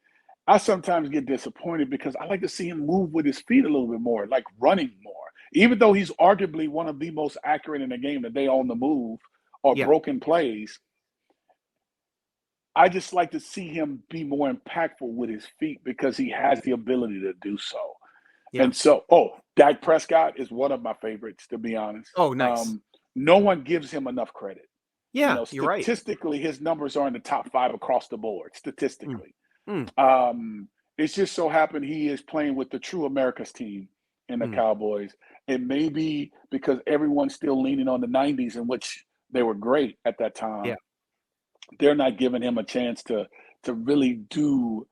I sometimes get disappointed because I like to see him move with his feet a little bit more, like running more. Even though he's arguably one of the most accurate in the game today on the move or Yeah, broken plays, I just like to see him be more impactful with his feet because he has the ability to do so. yeah. And so, Dak Prescott is one of my favorites, to be honest. Oh, nice. No one gives him enough credit. Yeah, you're right. Statistically, his numbers are in the top 5 across the board, Mm. statistically. Mm. It's just so happened he is playing with the true America's team in the Mm. Cowboys. It may be because everyone's still leaning on the 90s, in which they were great at that Yeah. time. They're not giving him a chance to really do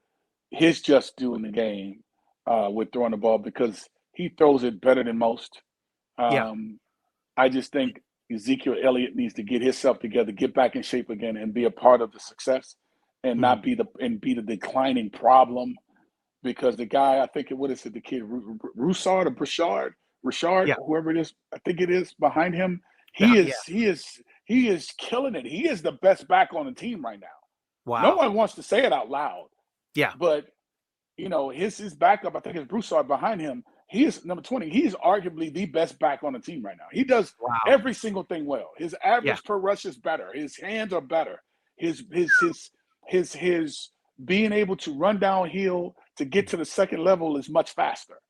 his just due in the game with throwing the ball because he throws it better than most. Yeah. Um, I just think Ezekiel Elliott needs to get himself together, get back in shape again, and be a part of the success, and Mhm. not be the declining problem. Because the guy, I think what is it, the kid Roussard or Richard, Yeah. whoever it is, I think it is behind him. Yeah. He Yeah. is killing it. He is the best back on the team right now. No Wow. one wants to say it out loud, Yeah. but his backup, I think is Broussard behind him. He is number 20. He's arguably the best back on the team right now. He does Wow. every single thing well. His Yeah. average per rush is better. His hands are better. His being able to run downhill to get to the second level is much faster.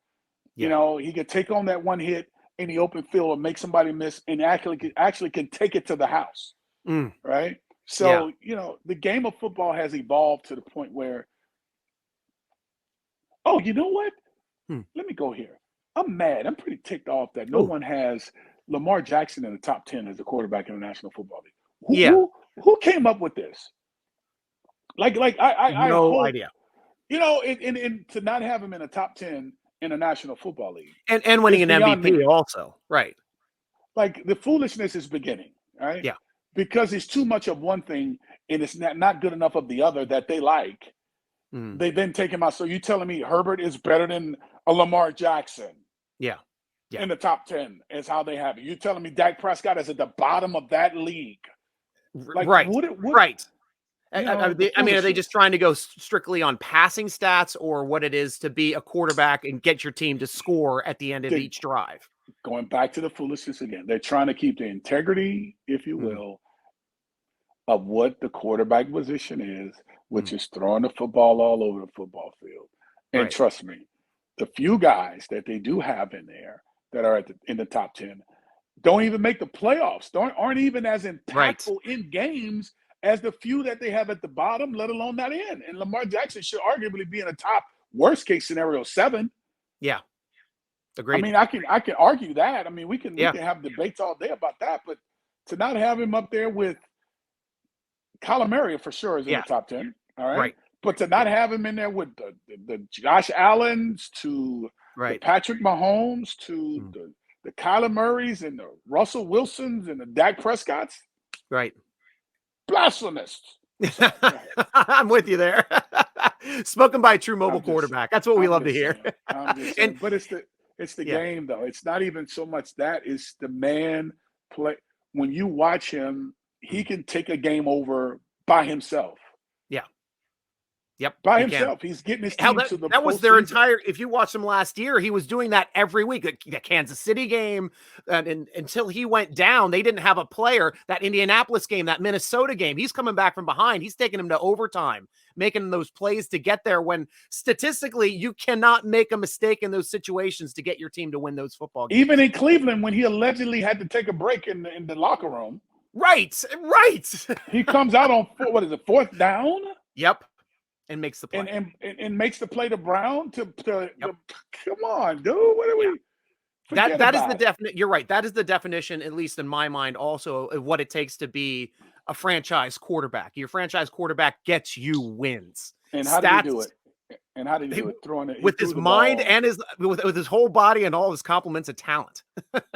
Yeah. He could take on that one hit in the open field and make somebody miss and actually can take it to the house. Mm. Right? Yeah. So, the game of football has evolved to the point where, oh, you know what? Hmm. Let me go here. I'm mad. I'm pretty ticked off that no Oh, one has Lamar Jackson in the top 10 as a quarterback in the National Football League. Who yeah. who came up with this? I No hope, idea. and to not have him in the top 10 in the National Football League And winning is an beyond MVP me. also. Right. Like the foolishness is beginning, right? Yeah. Because it's too much of one thing and it's not good enough of the other that they like. Mm. They then take him out. So you telling me Herbert is better than a Lamar Jackson Yeah. Yeah. in the top 10 is how they have it. You telling me Dak Prescott is at the bottom of that league? Like Right. what Right. the I mean, are they foolishness. just trying to go strictly on passing stats or what it is to be a quarterback and get your team to score at the end of The each drive? going back to the foolishness again. They're trying to keep the integrity, if you will, of what the quarterback position is, which is throwing the football all over the football field. And trust me, the few guys that they do have in there that are in the top 10 don't even make the playoffs, aren't even as impactful in games as the few that they have at the bottom, let alone that in. And Lamar Jackson should arguably be in the top, worst case scenario, 7. Yeah. Agreed. I mean, I can argue that. I mean, we can have debates all day about that, but to not have him up there with Kyler Murray for sure is in the top 10. All right. But to not have him in there with the Josh Allens to the Patrick Mahomes to the Kyler Murrays and the Russell Wilsons and the Dak Prescotts. Blasphemous. I'm with you there. Spoken by a true mobile quarterback. That's what we love to hear. But it's the game, though. It's not even so much that. It's the man play. When you watch him, he can take a game over by himself. By himself. He's getting his team to the that was their entire – if you watched him last year, he was doing that every week. The Kansas City game, and until he went down, they didn't have a player. That Indianapolis game, that Minnesota game, he's coming back from behind. He's taking him to overtime, making those plays to get there when statistically you cannot make a mistake in those situations to get your team to win those football games. Even in Cleveland when he allegedly had to take a break in the locker room. Right. He comes out on, fourth down? Yep. And makes the play. And makes the play to Brown to come on, dude. What are we? That is the definite. You're right. That is the definition, at least in my mind, also of what it takes to be a franchise quarterback. Your franchise quarterback gets you wins. And how did he do it? And how did he do it? Throwing it with his mind and with his whole body and all his complements of talent.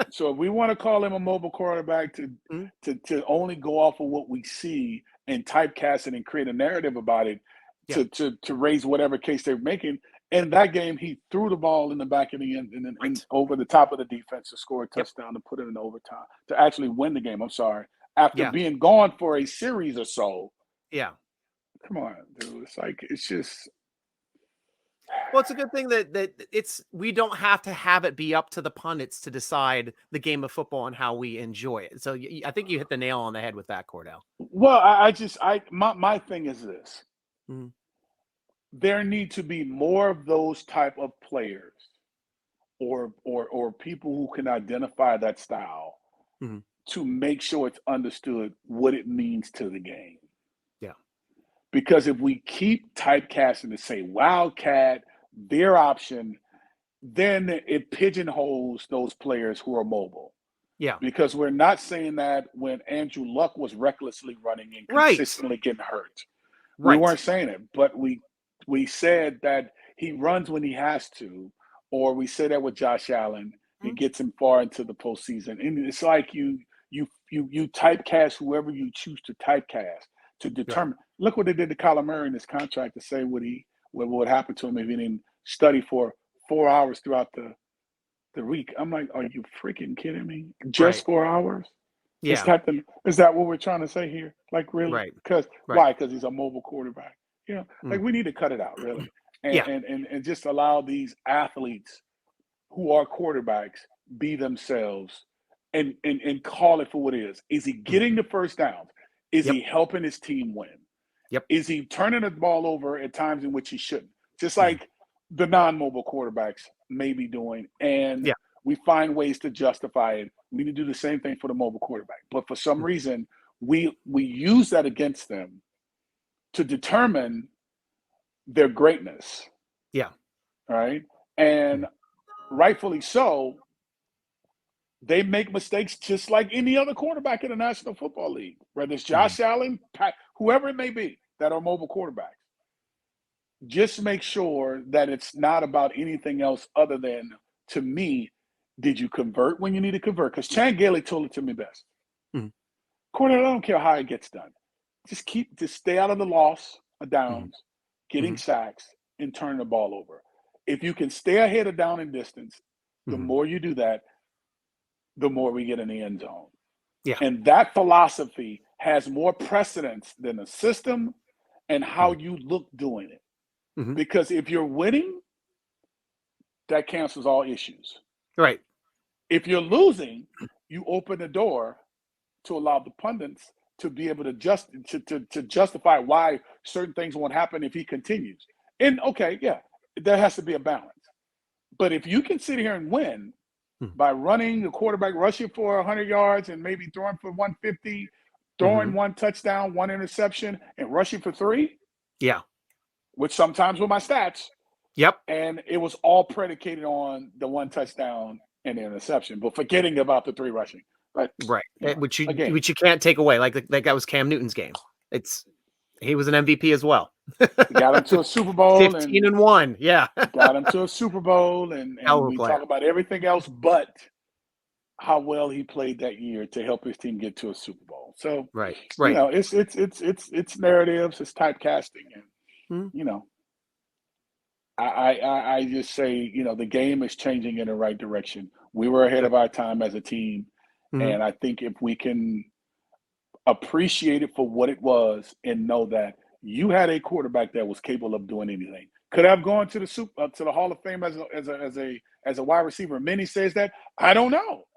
So if we want to call him a mobile quarterback to only go off of what we see and typecast it and create a narrative about it. To raise whatever case they're making. In that game, he threw the ball in the back of the end and over the top of the defense to score a touchdown to put it in overtime to actually win the game. I'm sorry. After being gone for a series or so. Yeah. Come on, dude. It's just. Well, it's a good thing that we don't have to have it be up to the pundits to decide the game of football and how we enjoy it. So I think you hit the nail on the head with that, Kordell. Well, my thing is this. There need to be more of those type of players or people who can identify that style to make sure it's understood what it means to the game. Yeah. Because if we keep typecasting to say Wildcat, their option, then it pigeonholes those players who are mobile. Yeah. Because we're not saying that when Andrew Luck was recklessly running and consistently getting hurt. We weren't saying it, but we said that he runs when he has to, or we say that with Josh Allen, he gets him far into the postseason. And it's like you typecast whoever you choose to typecast to determine. Look what they did to Kyler Murray in his contract to say what would happen to him if he didn't study for 4 hours throughout the week. I'm like, are you freaking kidding me? Just 4 hours? Yeah. Is that what we're trying to say here? Like, really? Right. Why? Because he's a mobile quarterback. Like we need to cut it out, really. And just allow these athletes who are quarterbacks be themselves and call it for what it is. Is he getting the first downs? Is he helping his team win? Is he turning the ball over at times in which he shouldn't? Just like the non-mobile quarterbacks may be doing. And we find ways to justify it. We need to do the same thing for the mobile quarterback. But for some reason, we use that against them to determine their greatness. Yeah. All right. And rightfully so, they make mistakes just like any other quarterback in the National Football League, whether it's Josh Allen, whoever it may be that are mobile quarterbacks. Just make sure that it's not about anything else other than, to me, did you convert when you need to convert? Because Chan Gailey told it to me best. Kordell, I don't care how it gets done. Just stay out of the loss of downs, getting sacks, and turning the ball over. If you can stay ahead of down and distance, the more you do that, the more we get in the end zone. Yeah. And that philosophy has more precedence than the system and how you look doing it. Because if you're winning, that cancels all issues. Right. If you're losing, you open the door to allow the pundits to be able to justify why certain things won't happen if he continues. And okay, yeah, there has to be a balance. But if you can sit here and win by running the quarterback, rushing for 100 yards and maybe throwing for 150, throwing one touchdown, one interception, and rushing for 3, yeah, which sometimes were my stats. Yep. And it was all predicated on the 1 touchdown and the interception, but forgetting about the 3 rushing. But right, you know, which you can't take away. Like that was Cam Newton's game. He was an MVP as well. Got him to a Super Bowl, 15-1. Yeah, got him to a Super Bowl, and we talk about everything else, but how well he played that year to help his team get to a Super Bowl. So right, you know, it's narratives, it's typecasting, and you know, I just say, you know, the game is changing in the right direction. We were ahead of our time as a team. And I think if we can appreciate it for what it was and know that you had a quarterback that was capable of doing anything, could have gone to the Hall of Fame as a wide receiver. Many says that. I don't know.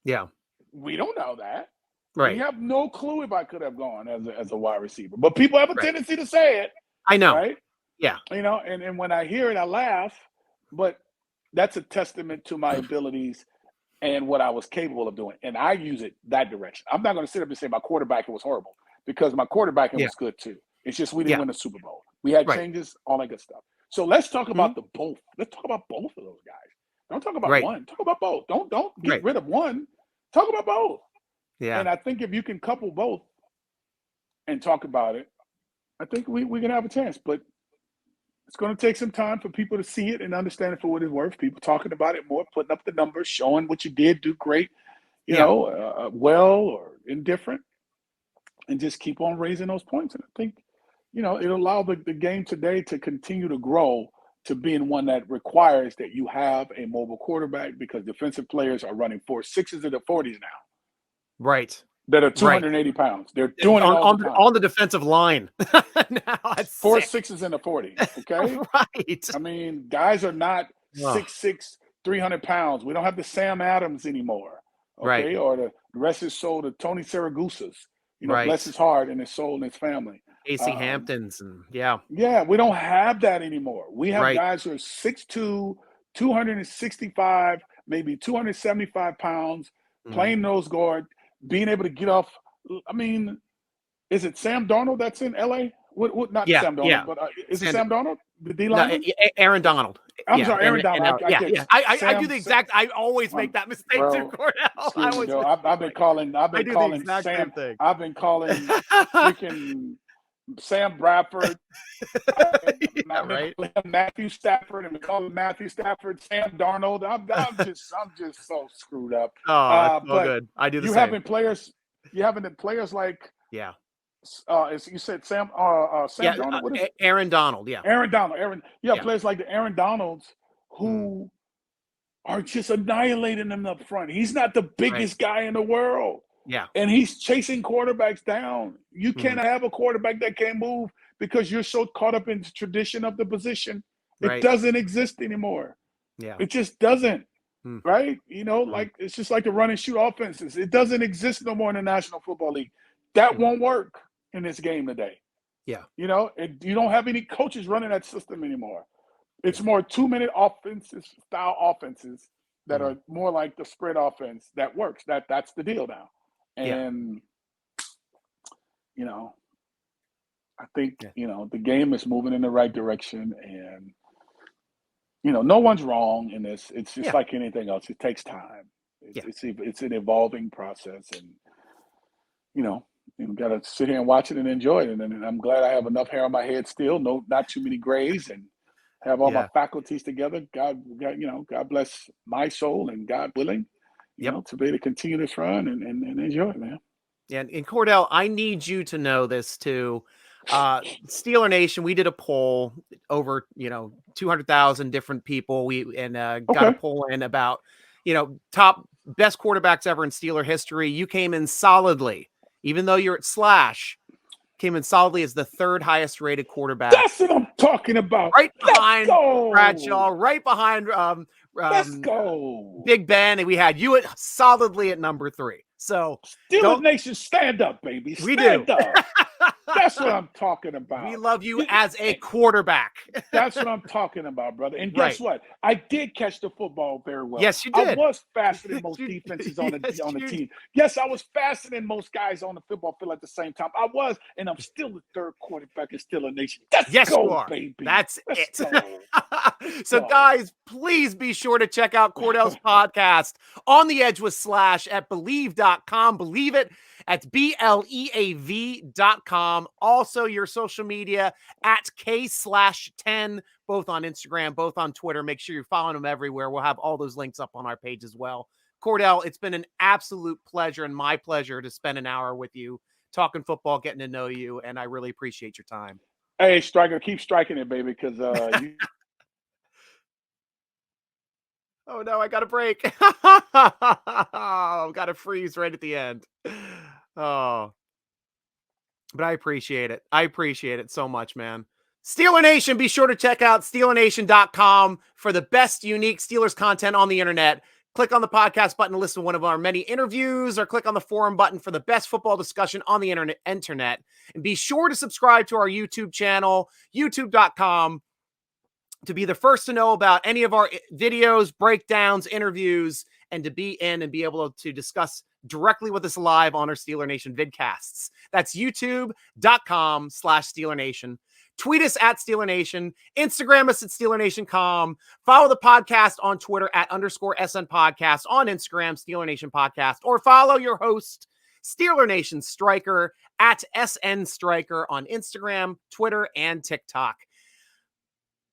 Yeah, we don't know that. Right. We have no clue if I could have gone as a wide receiver. But people have a tendency to say it. I know. Right? Yeah. You know, and when I hear it, I laugh. But that's a testament to my abilities and what I was capable of doing. And I use it that direction. I'm not going to sit up and say my quarterbacking was horrible, because my quarterbacking was good too. It's just we didn't win the Super Bowl. We had changes, all that good stuff. So let's talk about the both. Let's talk about both of those guys. Don't talk about one. Talk about both. Don't get rid of one. Talk about both. Yeah. And I think if you can couple both and talk about it, I think we can have a chance. But it's going to take some time for people to see it and understand it for what it's worth. People talking about it more, putting up the numbers, showing what you did do great, you know, well or indifferent, and just keep on raising those points. And I think, you know, it'll allow the game today to continue to grow to being one that requires that you have a mobile quarterback, because defensive players are running 4.6s in the 40s now. Right. That are 280 pounds. They're doing it all the time. On the defensive line. Now it's 4.6s in the 40. Okay. Right. I mean, guys are not 6'6", 300 pounds. We don't have the Sam Adams anymore. Okay. Right. Or the rest of his soul, the Tony Saragusas. You know, bless his heart and his soul and his family. AC Hamptons and yeah, we don't have that anymore. We have guys who are 6'2", 265, maybe 275 pounds, playing nose guard, being able to get off. I mean, is it Sam Darnold that's in LA? What not Sam Darnold, but is it Sam Darnold? The D lineman? No, Aaron Donald. I'm sorry, Aaron Donald. I do the exact. I always make that mistake too, Kordell. I've been calling Sam. Thing. I've been calling freaking Sam Bradford. Matthew Stafford, and we call him Matthew Stafford. Sam Darnold. I'm just so screwed up. Oh, but good. I do the same. You having players like you said Sam Darnold. What is it? Aaron Donald. Yeah, Aaron Donald. Players like the Aaron Donalds who are just annihilating them up front. He's not the biggest guy in the world. Yeah. And he's chasing quarterbacks down. You can't have a quarterback that can't move because you're so caught up in the tradition of the position. It doesn't exist anymore. Yeah. It just doesn't. Right? You know, like it's just like the run and shoot offenses. It doesn't exist no more in the National Football League. That won't work in this game today. Yeah. You know, you don't have any coaches running that system anymore. It's more 2-minute offenses, style offenses that are more like the spread offense that works. That's the deal now. And, you know, I think, you know, the game is moving in the right direction, and, you know, no one's wrong in this. It's just like anything else. It takes time. It's an evolving process, and, you know, you got to sit here and watch it and enjoy it. And I'm glad I have enough hair on my head still, not too many grays, and have all my faculties together. God, you know, God bless my soul, and God willing, you know, to be able to continue this run and enjoy it, man. Yeah, and Kordell, I need you to know this too. Steeler Nation, we did a poll over, you know, 200,000 different people. We got a poll in about, you know, top best quarterbacks ever in Steeler history. You came in solidly, even though you're at /. came in solidly as the 3rd highest rated quarterback. That's what I'm talking about. Right behind Let's Bradshaw, right behind Let's go. Big Ben, and we had you solidly at number 3. So Steelers Nation, stand up, baby. Stand up. That's what I'm talking about. We love you as a quarterback. That's what I'm talking about, brother. And guess what? I did catch the football very well. Yes, you did. I was faster than most defenses on the team. Yes, I was faster than most guys on the football field at the same time. I was, and I'm still the 3rd quarterback in Steelers Nation. Let's go, you are. Baby. That's Let's it. So, guys, please be sure to check out Kordell's podcast, On the Edge with Slash, at BLEAV.com. Believe it. That's BLEAV.com. Also, your social media at K/10, both on Instagram, both on Twitter. Make sure you're following them everywhere. We'll have all those links up on our page as well. Kordell, it's been an absolute pleasure and my pleasure to spend an hour with you talking football, getting to know you, and I really appreciate your time. Hey, Stryker, keep striking it, baby, because you. Oh, no, I got a break. Got to freeze right at the end. Oh, but I appreciate it. I appreciate it so much, man. Steeler Nation, be sure to check out SteelerNation.com for the best unique Steelers content on the internet. Click on the podcast button to listen to one of our many interviews, or click on the forum button for the best football discussion on the internet. And be sure to subscribe to our YouTube channel, youtube.com, to be the first to know about any of our videos, breakdowns, interviews, and to be in and be able to discuss directly with us live on our Steeler Nation vidcasts. That's youtube.com/Steeler Nation. Tweet us at Steeler Nation. Instagram us at SteelerNation.com. Follow the podcast on Twitter at _SN Podcast. On Instagram, Steeler Nation Podcast. Or follow your host, Steeler Nation Stryker, at SN Stryker on Instagram, Twitter, and TikTok.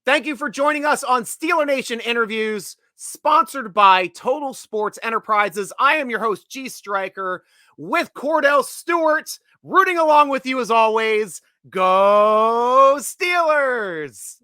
Thank you for joining us on Steeler Nation Interviews, sponsored by Total Sports Enterprises. I am your host, G.Stryker, with Kordell Stewart, rooting along with you as always. Go Steelers!